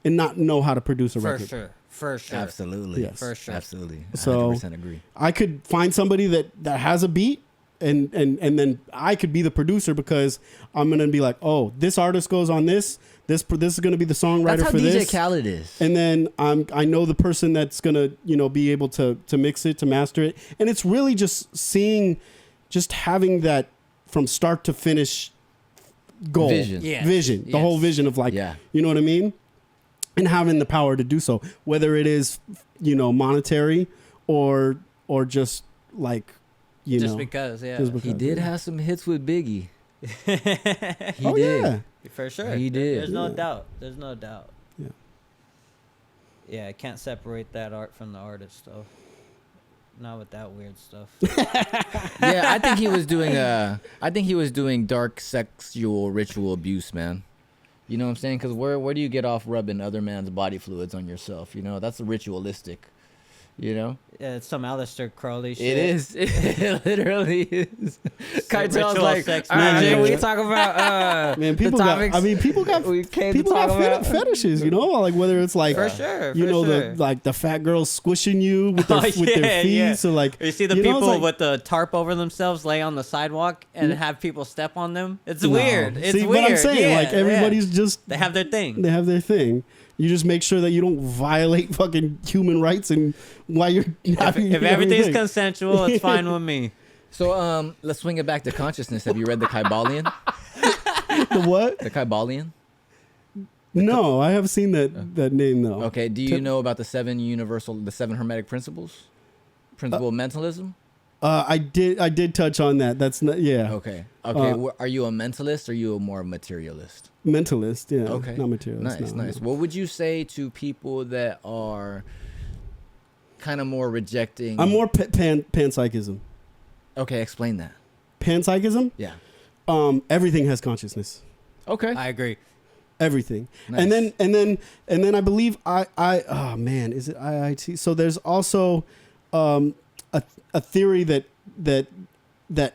and not know how to produce a record. For sure. Absolutely. Yes. For sure. Absolutely. So- 100% agree. I could find somebody that has a beat. And then I could be the producer because I'm gonna be like, oh, this artist goes on this is gonna be the songwriter That's how for DJ this. Khaled is. And then I know the person that's gonna be able to mix it, to master it, and it's really just having that from start to finish goal, Vision. Yeah. vision, the Yes. whole vision of like, Yeah. you know what I mean, and having the power to do so, whether it is monetary or just like Just because, yeah. just He because, did yeah. have some hits with Biggie. He Oh did. yeah, For sure. He did. There's no Yeah. doubt. There's no doubt. Yeah. Yeah, I can't separate that art from the artist, though. Not with that weird stuff. Yeah, I think he was doing dark sexual ritual abuse, man. You know what I'm saying? Because where do you get off rubbing other man's body fluids on yourself? You know, that's ritualistic. You know, Yeah, it's some Aleister Crowley shit. it is. It literally is. Keitel's ritual like, sex all right, magic. can we talk about Man, the people got. topics I mean, people got. we came People to talk got about? fetishes, you know, like whether it's like For sure. you for know sure. the fat girls squishing you with their Oh, with their yeah, feet. yeah. So like You see the you know, it's people like- with the tarp over themselves lay on the sidewalk and have people step on them. It's No. weird. It's See weird. what I'm saying? Yeah, like everybody's yeah. just They have their thing. they have their thing. You just make sure that you don't violate fucking human rights and while you're having If everything's everything. consensual, it's fine with me. So let's swing it back to consciousness. Have you read the Kybalion? The what? The Kybalion? No, I haven't seen that name though. Okay. Do you know about the seven hermetic principles? Principle of mentalism? I did touch on that. That's not Okay. Are you a mentalist or are you a more materialist? mentalist. Yeah. Okay. Not materialist. Nice, no. nice. What would you say to people that are kind of more rejecting? I'm more panpsychism. Okay, explain that. Panpsychism. Yeah. Everything has consciousness. Okay. I agree. Everything. Nice. And then I believe oh man, is it IIT? So there's also a theory that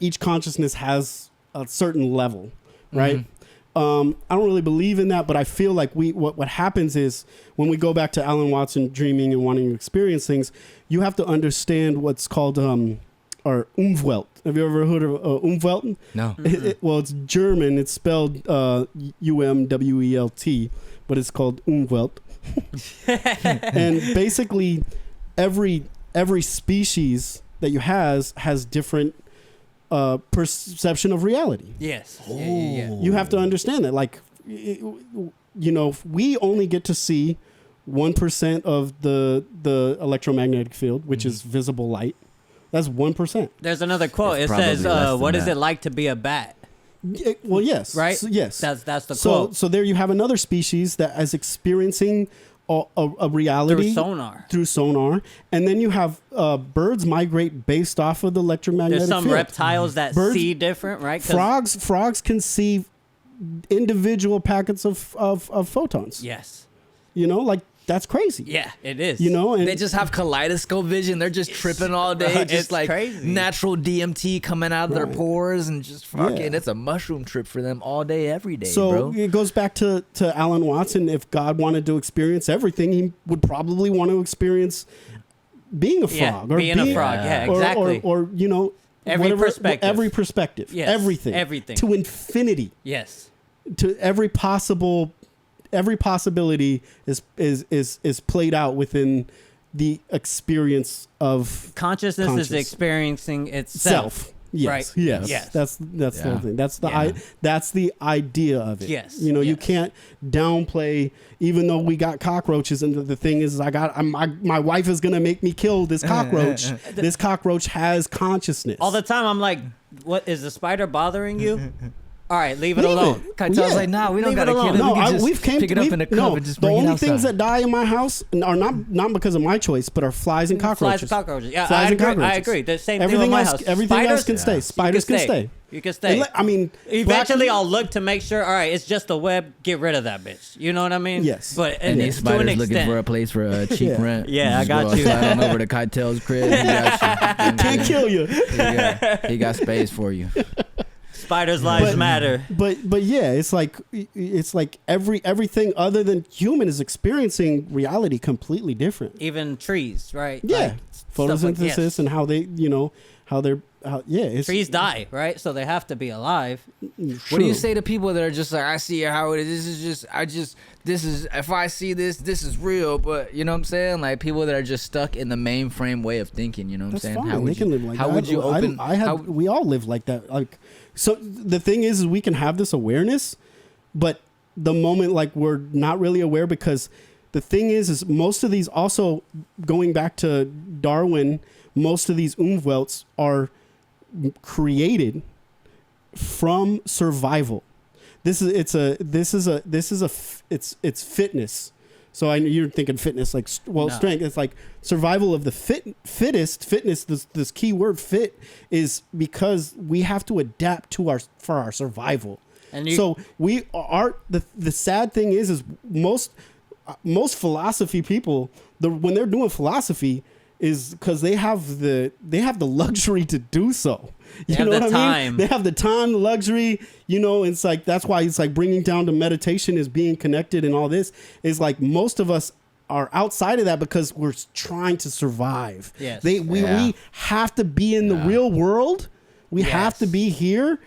each consciousness has a certain level, right? Mm-hmm. I don't really believe in that, but I feel like what happens is when we go back to Alan Watson dreaming and wanting to experience things, you have to understand what's called or Umwelt. Have you ever heard of Umwelt? No. Well, it's German. It's spelled UMWELT, but it's called Umwelt. And basically, every species that you has different perception of reality. Yes. Yeah. You have to understand that. Like, you know, we only get to see 1% of the electromagnetic field, which is visible light. That's 1%. There's another quote. It's It says, probably less than "What is that. it like to be a bat?" Well, yes. Right? So, yes. That's the So quote. so there you have another species that is experiencing a reality Through sonar. and then you have birds migrate based off of the electromagnetic There's some field. reptiles that Birds- see different, right? 'Cause- Frogs can see individual packets of photons. Yes. You know, like that's crazy. Yeah, it is. You know, and They just have kaleidoscope vision. They're just tripping all day, It's just like crazy. natural DMT coming out of their Right. pores and just fucking. Yeah. It's a mushroom trip for them all day, every day, so bro. it goes back to Alan Watson. If God wanted to experience everything, he would probably want to experience being a Yeah, frog or being a frog. Yeah, or- exactly. or you know, Every whatever- perspective. every perspective, Yes, everything, everything. to infinity, Yes. to every possibility is played out within the experience of Consciousness is Conscious. experiencing itself. self. Yes, Right. yes, Yes. That's the Yeah. whole thing. That's the Yeah. that's the idea of it. Yes, you know, you yes. can't downplay. Even though we got cockroaches, and the thing is, my wife is gonna make me kill this cockroach. This cockroach has consciousness. All the time, I'm like, "What is the spider bothering you?" All right, leave it Leave alone. it. Keitel's Yeah. like, nah, we don't Leave it gotta kill alone. it. No, We can just we've pick it up in a cup no, and just the bring it only outside. things that die in my house are not because of my choice, but are flies and cockroaches. Flies and cockroaches. Yeah, Flies I and agree. cockroaches. I agree. The same Everything thing with my else, house. everything else Spiders? can stay. Spiders can stay. You can stay. I mean, Eventually, black- I'll look to make sure. All right, it's just a web. Get rid of that bitch. You know what I mean? Yes. But And these it's to an spiders looking extent. for a place for a cheap Yeah. rent. Yeah, I Just got go you. outside on over to Keitel's crib. He got can't kill you. He got space for you. Spiders' lives But- matter. But yeah, it's like everything other than human is experiencing reality completely different. Even trees, right? Yeah, Like, stuff like- photosynthesis yes. and how they, it's Trees die, right? So they have to be alive. What do you say to people that are just like, I see how it is. This is, if I see this is real. But you know what I'm saying? Like people that are just stuck in the mainframe way of thinking. You know what That's I'm saying? fine. They can live like how that. would you open? We all live like that. Like, so the thing is we can have this awareness, but the moment like we're not really aware, because the thing is most of these, also going back to Darwin, most of these Umwelts are created from survival. It's fitness. So you're thinking fitness, like, well, No. strength. It's like survival of the fittest. Fitness. This key word fit is because we have to adapt for our survival. And So we are the sad thing is most philosophy people when they're doing philosophy is because they have the luxury to do so. You have know the what I time. mean? They have the time, the luxury. It's like that's why it's like bringing down to meditation is being connected and all this is like most of us are outside of that because we're trying to survive. Yes. We have to be in the real world. We have to be here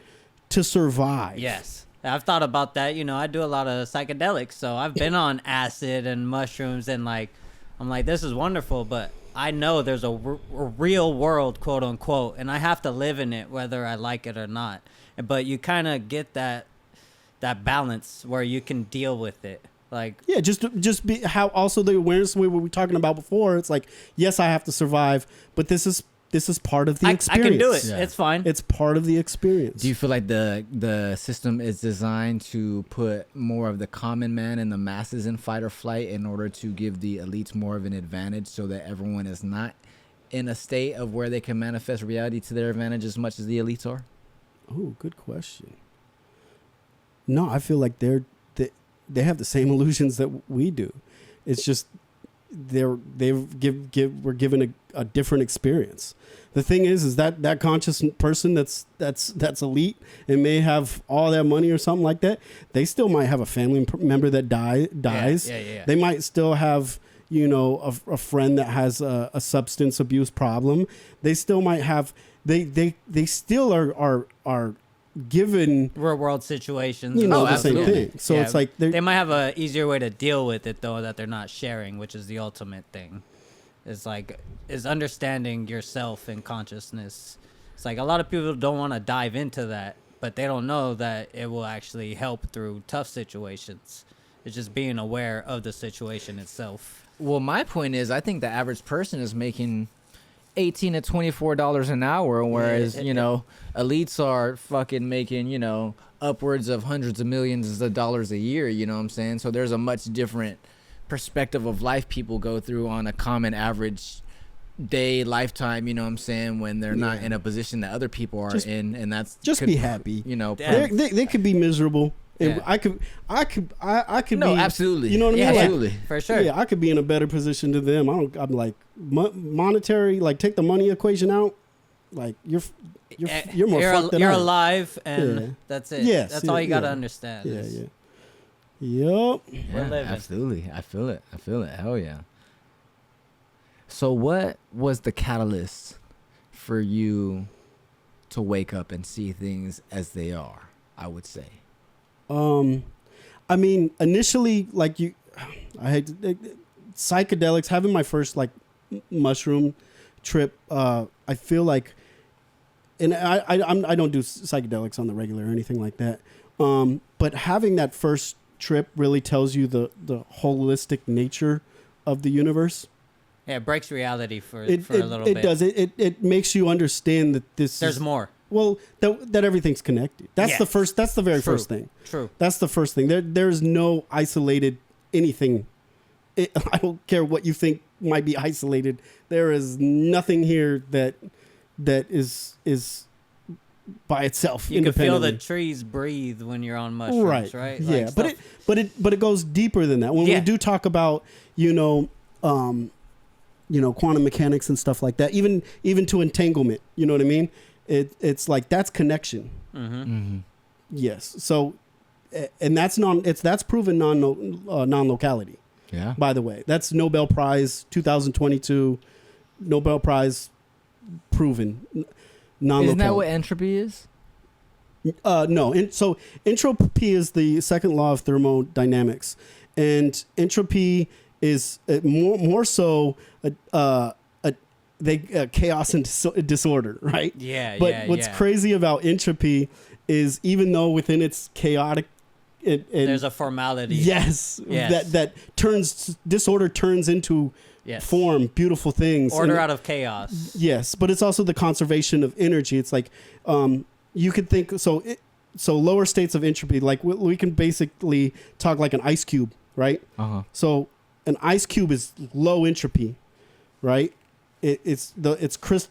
to survive. Yes. I've thought about that. I do a lot of psychedelics, so I've been on acid and mushrooms, and I'm like, this is wonderful, but I know there's a real world, quote unquote, and I have to live in it whether I like it or not. But you kind of get that balance where you can deal with it. Like, yeah, just be how also the awareness we were talking about before. It's like, yes, I have to survive, but this is part of the experience. I can do it. Yeah. It's fine. It's part of the experience. Do you feel like the system is designed to put more of the common man and the masses in fight or flight in order to give the elites more of an advantage so that everyone is not in a state of where they can manifest reality to their advantage as much as the elites are? Oh, good question. No, I feel like they have the same illusions that we do. It's just we're given a different experience. The thing is that conscious person that's elite and may have all that money or something like that, they still might have a family member that dies. Yeah. They might still have a friend that has a substance abuse problem. They still might have they still are given Real world situations. the same absolutely. thing. So Yeah, it's like they might have a easier way to deal with it though that they're not sharing, which is the ultimate thing. Is understanding yourself and consciousness. It's like a lot of people don't want to dive into that, but they don't know that it will actually help through tough situations. It's just being aware of the situation itself. Well, my point is, I think the average person is making $18 to $24 an hour, whereas elites are fucking making upwards of hundreds of millions of dollars a year. You know what I'm saying? So there's a much different perspective of life people go through on a common average day lifetime. You know what I'm saying? When they're not in a position that other people are in, and that's be happy. They could be miserable. And Yeah. I could No, be absolutely. You know what I mean? Yeah, Like, absolutely. For sure. Yeah, I could be in a better position to them. I'm like monetary. Like take the money equation out. Like you're more fucked than you're I am. alive, and Yeah. that's it. Yes, That's all you got to yeah. understand. Yeah, is yeah. Yup. Yeah, living. absolutely. I feel it. Hell yeah. So what was the catalyst for you to wake up and see things as they are, I would say? I mean, initially, like I had psychedelics, having my first like mushroom trip. I feel like, and I don't do psychedelics on the regular or anything like that. But having that first trip really tells you the holistic nature of the universe. Yeah, it breaks reality for a It little bit. does. It makes you understand that There's more. Well, that everything's connected. That's Yeah. the first. That's the very True. first thing. True. That's the first thing. There's no isolated anything. I don't care what you think might be isolated. There is nothing here that is by itself. You can feel the independently. trees breathe when you're on mushrooms, right? Yeah, Like but it goes deeper than that. When we do talk about quantum mechanics and stuff like that, even to entanglement, you know what I mean? It's like that's connection. Mm-hmm. Yes. So, and that's proven non-locality. Yeah. By the way, that's Nobel Prize 2022, Nobel Prize proven non-locality. Isn't that what entropy is? No. So entropy is the second law of thermodynamics, and entropy is more so chaos and disorder, right? Yeah. But what's crazy about entropy is even though within its chaotic, there's a formality. Yes. Yes. That disorder turns into form, beautiful things. Order out of chaos. Yes, but it's also the conservation of energy. It's like you could think so lower states of entropy, like we can basically talk like an ice cube, right? Uh-huh. So an ice cube is low entropy, right?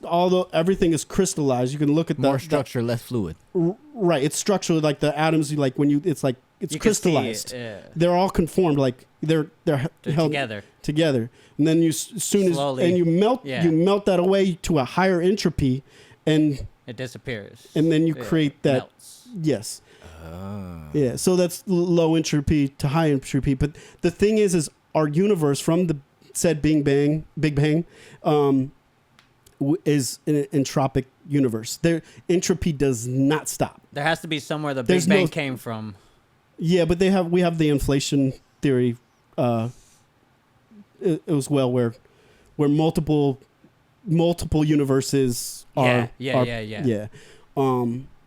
Although everything is crystallized, you can look at More structure, less fluid. Right, it's structural, like the atoms. Like when it's You can see crystallized. it, yeah. They're all conformed, like they're held together. and then you melt that away to a higher entropy, and It disappears. and then you create that. Melts. Yes. Yeah. So that's low entropy to high entropy. But the thing is our universe from the said Big Bang, is an entropic universe. Entropy does not stop. There has to be somewhere the There's Big Bang no- came from. Yeah, but we have the inflation theory as well, where multiple universes are. Yeah.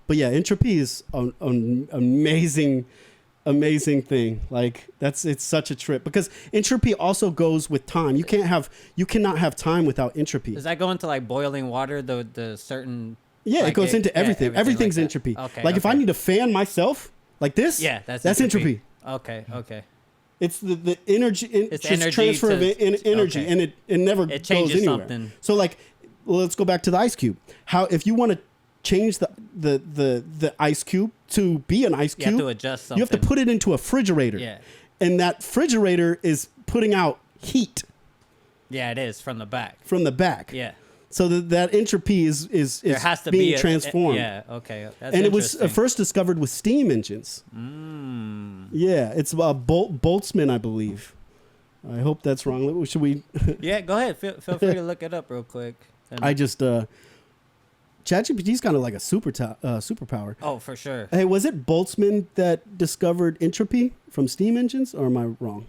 But yeah, entropy is an amazing thing. Like it's such a trip because entropy also goes with time. You cannot have time without entropy. Does that go into like boiling water? The certain. Yeah, like it goes into everything. Everything's like entropy. Okay. Like if I need to fan myself like this, Yeah, that's entropy. Okay. It's the energy. It's just energy transfer of energy, okay. and it never It changes goes anywhere. something. So like, let's go back to the ice cube. How if you want to change the ice cube to be an ice You cube, have to adjust something. you have to put it into a refrigerator. Yeah. And that refrigerator is putting out heat Yeah, it is from the back. from the back. Yeah. So that entropy is There has to being be transformed. yeah. Okay. That's And it was interesting. first discovered with steam engines. Yeah, it's Boltzmann, I believe. I hope that's wrong. Should we? Yeah, go ahead. Feel free to look it up real quick. And- I just ChatGPT's kind of like a superpower. oh, for sure. Hey, was it Boltzmann that discovered entropy from steam engines, or am I wrong?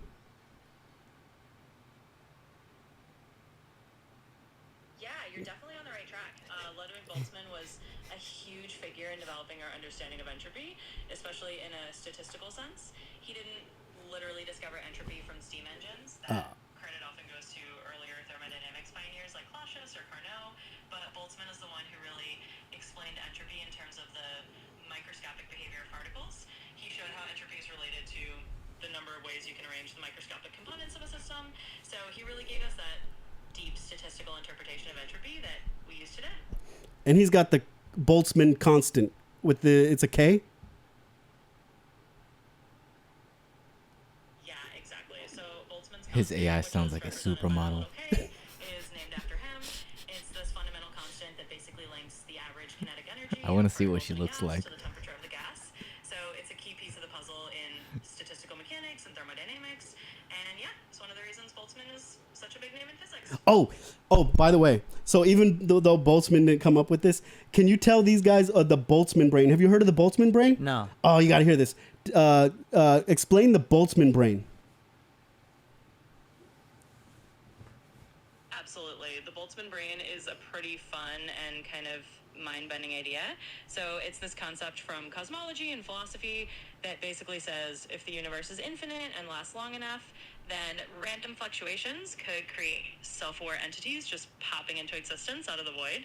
Yeah, you're definitely on the right track. Ludwig Boltzmann was a huge figure in developing our understanding of entropy, especially in a statistical sense. He didn't literally discover entropy from steam engines. That credit often goes to earlier thermodynamics pioneers like Clausius or Carnot, but Boltzmann is the one who really explained entropy in terms of the microscopic behavior of particles. He showed how entropy is related to the number of ways you can arrange the microscopic components of a system. So he really gave us that deep statistical interpretation of entropy that we use today. And he's got the Boltzmann constant with it's a K. Yeah, exactly. So Boltzmann's His constant, AI which sounds is like a represented by supermodel. the little K, is named after him. It's this fundamental constant that basically links the average kinetic energy. I wanna of see what she particles in a looks like. gas to the temperature of the gas. So it's a key piece of the puzzle in statistical mechanics and thermodynamics. And yeah, it's one of the reasons Boltzmann is such a big name in physics. Oh, by the way, so even though Boltzmann didn't come up with this, can you tell these guys the Boltzmann brain? Have you heard of the Boltzmann brain? No. Oh, you got to hear this. Explain the Boltzmann brain. Absolutely. The Boltzmann brain is a pretty fun and kind of mind-bending idea. So it's this concept from cosmology and philosophy that basically says if the universe is infinite and lasts long enough, then random fluctuations could create self-aware entities just popping into existence out of the void.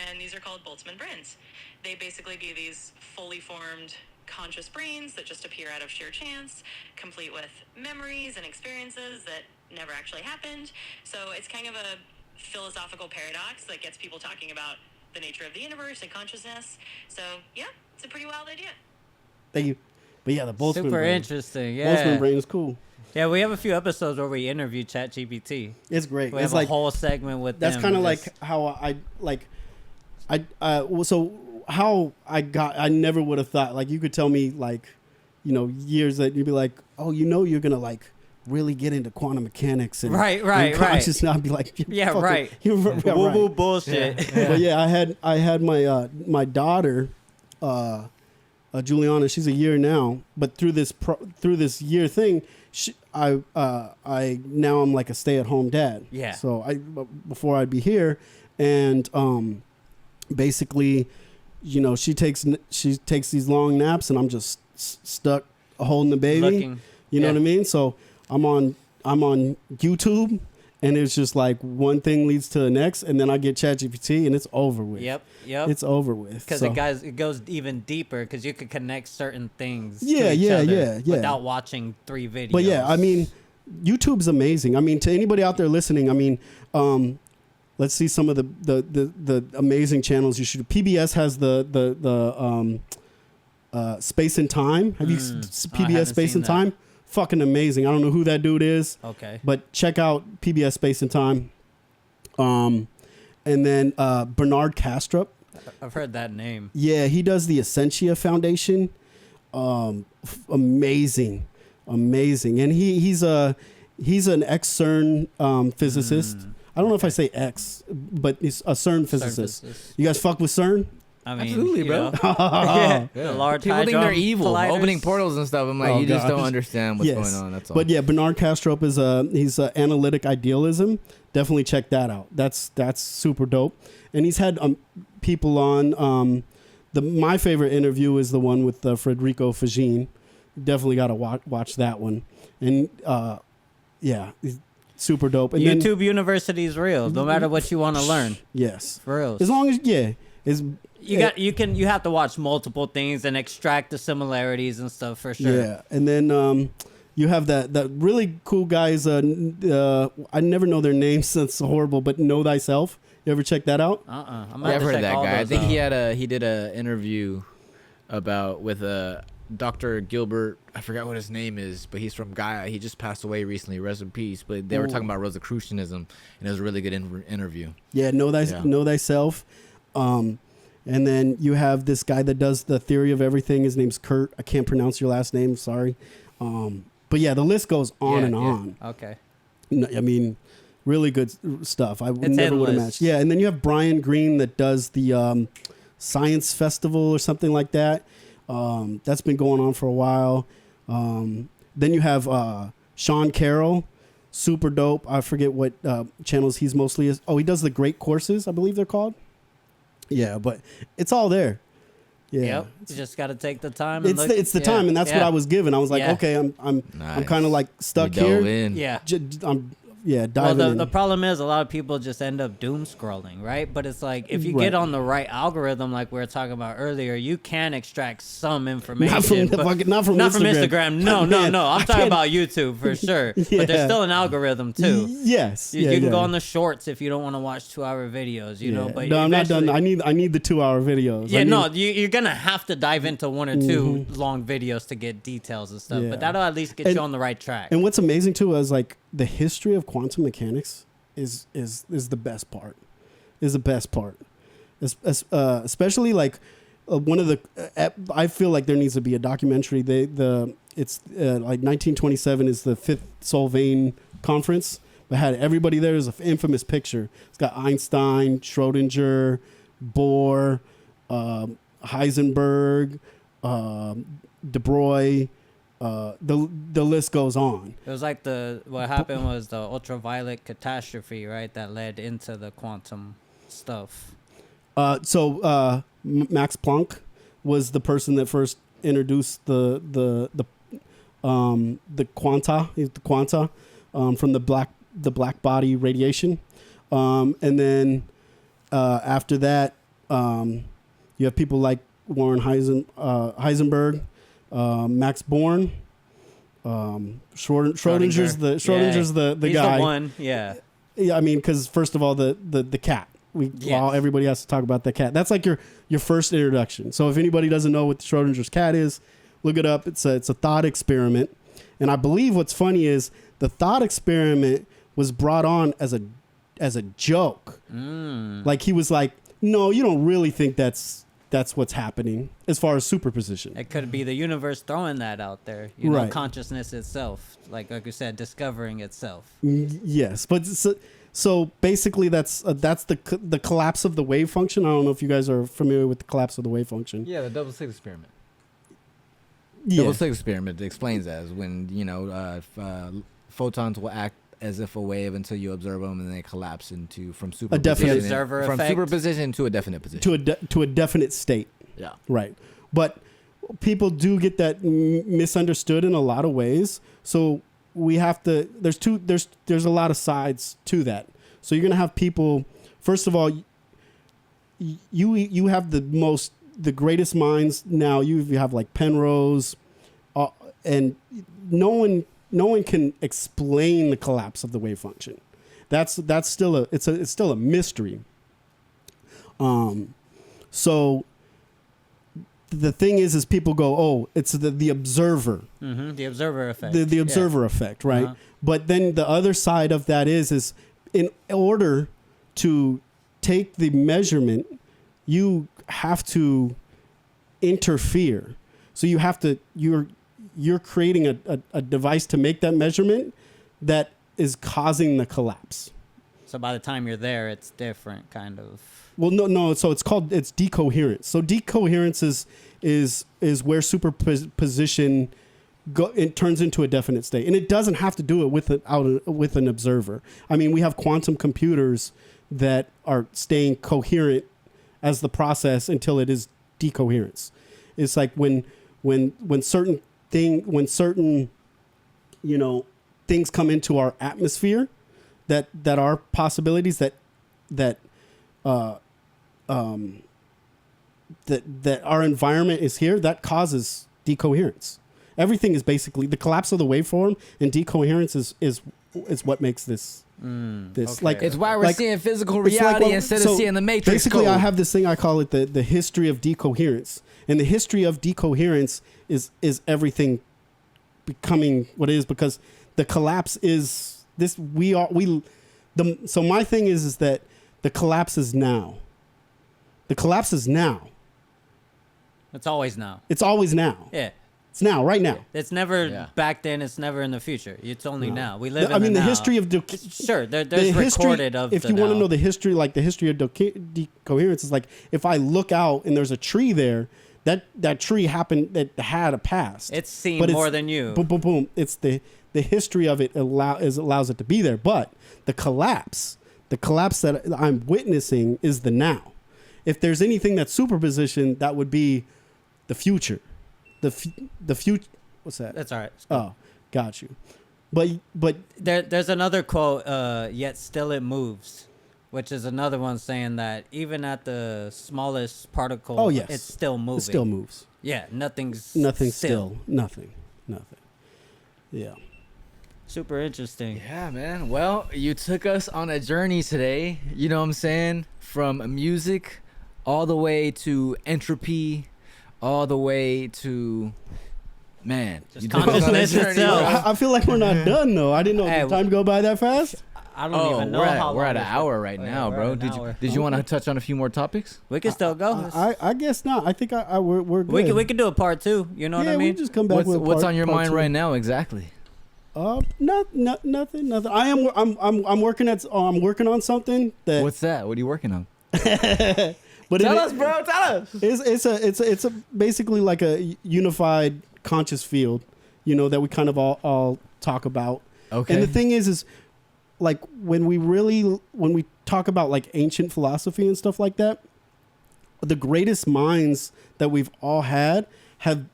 And these are called Boltzmann brains. They basically be these fully formed conscious brains that just appear out of sheer chance, complete with memories and experiences that never actually happened. So it's kind of a philosophical paradox that gets people talking about the nature of the universe and consciousness. So yeah, it's a pretty wild idea. Thank you. But yeah, the Boltzmann Super brain. interesting. Yeah. Boltzmann brain is cool. Yeah, we have a few episodes where we interview ChatGPT. It's great. We It's have like a whole segment with that's them. kind of like Just- how I got. I never would have thought. Like you could tell me like, years that you'd be like, oh, you're gonna like really get into quantum mechanics and Right, and consciousness. And I'd be like, Yeah, fucking- right. You're woo woo right. bullshit. But yeah, I had my daughter, Juliana. She's a year now, but through this year thing, I now I'm like a stay-at-home dad. Yeah. So before I'd be here, and basically, she takes these long naps, and I'm just stuck holding the baby. Looking. You know Yeah. what I mean? So I'm on YouTube, and it's just like one thing leads to the next, and then I get ChatGPT, and it's over with. Yep. It's over with. Because So- it goes even deeper because you could connect certain things Yeah, to each yeah, other yeah. without watching 3 videos. But yeah, I mean, YouTube's amazing. I mean, to anybody out there listening, I mean, let's see some of the amazing channels you should. PBS has the Space and Time. Have you PBS Space and Time? Fucking amazing. I don't know who that dude is. Okay. But check out PBS Space and Time. And then Bernard Kastrup. I've heard that name. Yeah, he does the Essentia Foundation. Amazing. And he's an ex-CERN physicist. I don't know if I say ex, but he's a CERN physicist. You guys fuck with CERN? I mean, Absolutely, bro. The large People think they're hadron evil, colliders. opening portals and stuff. I'm like, you just don't understand what's Yes. going on. That's all. But yeah, Bernard Kastrup is he's analytic idealism. Definitely check that out. That's super dope. And he's had people on. My favorite interview is the one with Federico Fagin. Definitely got to watch that one. And yeah, he's super dope. And YouTube University is real. No matter what you want to learn. Yes, For real. as long as is. You have to watch multiple things and extract the similarities and stuff for sure. Yeah, and then you have that really cool guys. I never know their names, so it's horrible. But Know Thyself. You ever check that out? I'm Yeah, I've heard of check that all guy. I those think out. he did a interview with Dr. Gilbert. I forgot what his name is, but he's from Gaia. He just passed away recently. Rest in peace. But they were talking about Rosicrucianism, and it was a really good interview. Yeah, Know Thyself. And then you have this guy that does the theory of everything. His name's Kurt. I can't pronounce your last name. Sorry. But yeah, the list goes on and on. Okay. I mean, really good stuff. I It's never would have endless. matched. Yeah, and then you have Brian Green that does the Science Festival or something like that. That's been going on for a while. Then you have Sean Carroll, super dope. I forget what channels he's mostly is. Oh, he does the Great Courses, I believe they're called. Yeah, but it's all there. Yeah, Yep. You just got to take the time. And it's the time, and that's what I was given. I was like, Yeah. okay, I'm Nice. kind of like stuck You dove here. in. Yeah. I'm Well, diving in. the problem is a lot of people just end up doom scrolling, right? But it's like if you Right. get on the right algorithm, like we were talking about earlier, you can extract some information. Not from but- not from Instagram. No, Man, no. I'm I talking can't- about YouTube for sure. Yeah. But there's still an algorithm too. Yes, You can go on the shorts if you don't want to watch 2-hour videos, you know. But no, I'm not done. eventually- I need the 2-hour videos. Yeah, I need, no, you're gonna have to dive into one or two long videos to get details and stuff. Yeah. But that'll at least get And- you on the right track. And what's amazing too is like the history of quantum mechanics is the best part. Is the best part. Especially like one of the. I feel like there needs to be a documentary. It's like 1927 is the Fifth Solvang Conference. But had everybody there. There's an infamous picture. It's got Einstein, Schrodinger, Bohr, Heisenberg, De Broglie. The list goes on. It was like what happened was the ultraviolet catastrophe, right? That led into the quantum stuff. So Max Planck was the person that first introduced the quanta from the black body radiation, and then after that you have people like Warren Heisenberg. Max Born, Schrodinger's the He's guy. the one, yeah. Yeah, I mean, because first of all, the cat. Everybody has to talk about the cat. That's like your first introduction. So if anybody doesn't know what the Schrodinger's cat is, look it up. It's a thought experiment, and I believe what's funny is the thought experiment was brought on as a joke. Like he was like, no, you don't really think that's what's happening as far as superposition. It could be the universe throwing that out there. You know, Right. consciousness itself, like you said, discovering itself. Yes, but so basically that's the collapse of the wave function. I don't know if you guys are familiar with the collapse of the wave function. Yeah, the double slit experiment. Yeah. Double slit experiment explains that as when photons will act as if a wave until you observe them, and then they collapse into from superposition definite- Observer from effect. superposition to a definite position. to a definite state. Yeah. Right. But people do get that misunderstood in a lot of ways. So we have to. There's a lot of sides to that. So you're gonna have people. First of all, you have the greatest minds now. You have like Penrose, and no one can explain the collapse of the wave function. That's still it's still a mystery. So the thing is people go, oh, it's the observer. Mm-hmm. The observer effect. The observer effect, right? Uh-huh. But then the other side of that is in order to take the measurement, you have to interfere. So you have to you're creating a device to make that measurement that is causing the collapse. So by the time you're there, it's different, kind of. Well, no. So it's decoherence. So decoherence is where superposition it turns into a definite state, and it doesn't have to do it with an observer. I mean, we have quantum computers that are staying coherent as the process until it is decoherence. It's like when certain things come into our atmosphere that are possibilities that our environment is here, that causes decoherence. Everything is basically the collapse of the waveform, and decoherence is what makes this. Okay. Like It's why we're seeing physical reality instead of seeing the matrix. Basically, code. I have this thing I call it the history of decoherence, and the history of decoherence is everything becoming what it is, because the collapse is this. So my thing is that the collapse is now. The collapse is now. It's always now. It's always now. Yeah. It's now, right now. It's never back then. It's never in the future. It's only now. We live. I mean, the now. history of Sure, there's the recorded of. If you want to know the history, like the history of decoherence, is like if I look out and there's a tree there, that tree happened. That had a past. It's seen more than you. Boom, boom, boom. It's the history of it allows it to be there. But the collapse that I'm witnessing is the now. If there's anything that's superposition, that would be the future. The future. What's that? That's all right. Oh, got you. But there's another quote. Yet still it moves, which is another one saying that even at the smallest particle, oh yes, it's still moving. It still moves. Yeah, nothing's still. Nothing. Yeah. Super interesting. Yeah, man. Well, you took us on a journey today. You know what I'm saying? From music all the way to entropy, all the way to, man. Just consciousness itself. I feel like we're not done though. I didn't know the time go by that fast. I don't even know how long. We're at an hour right now, bro. Did you want to touch on a few more topics? We can still go. I guess not. I think we're good. We can do a part 2. You know what I mean? We just come back with what's on your mind right now exactly? Nothing. I'm working on something that. What's that? What are you working on? But tell us, bro. Tell us. It's basically like a unified conscious field, that we kind of all talk about. Okay. And the thing is like when we talk about like ancient philosophy and stuff like that, the greatest minds that we've all had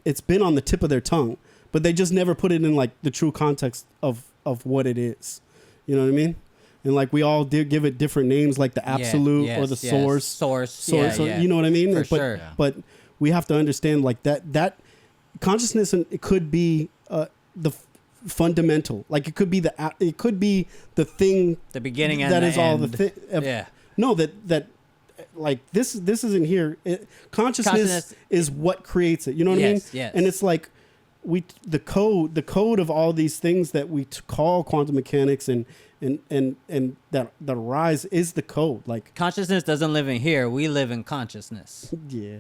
it's been on the tip of their tongue, but they just never put it in like the true context of what it is. You know what I mean? And like we all did give it different names, like the absolute or the source. Yeah. You know what I mean? For sure. But we have to understand like that consciousness, and it could be the fundamental. Like it could be the thing. The beginning and that the is end. all the thing. Yeah. No, that like this isn't here. Consciousness is what creates it. You know what I mean? Yes. And it's like the code of all these things that we call quantum mechanics and that rise is the code. Like consciousness doesn't live in here. We live in consciousness. Yeah.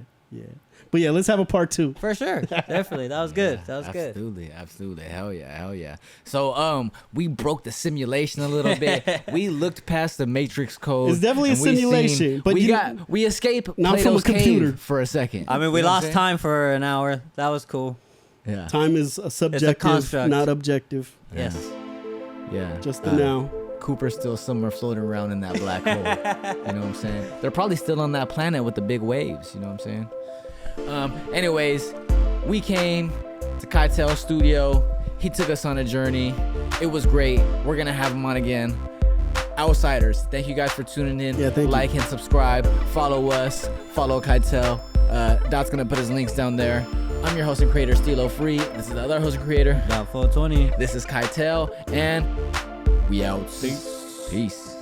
But yeah, let's have a part 2. For sure. Definitely. That was good. Absolutely. Hell yeah. So we broke the simulation a little bit. We looked past the matrix code. It's definitely a simulation, but we escaped not Plato's from a computer cave for a second. I mean, we lost time for an hour. That was cool. Yeah. Time is a subjective, it's a construct. not objective. Yes. Yeah. Just the now. Cooper's still somewhere floating around in that black hole. You know what I'm saying? They're probably still on that planet with the big waves. You know what I'm saying? Anyways, we came to Keitel studio. He took us on a journey. It was great. We're gonna have him on again. Outsiders, thank you guys for tuning in. Yeah, thank you. Like and subscribe. Follow us. Follow Keitel. Dot's gonna put his links down there. I'm your host and creator, Stilo Free. This is the other host and creator. Got 420. This is Keitel, and we out. Peace.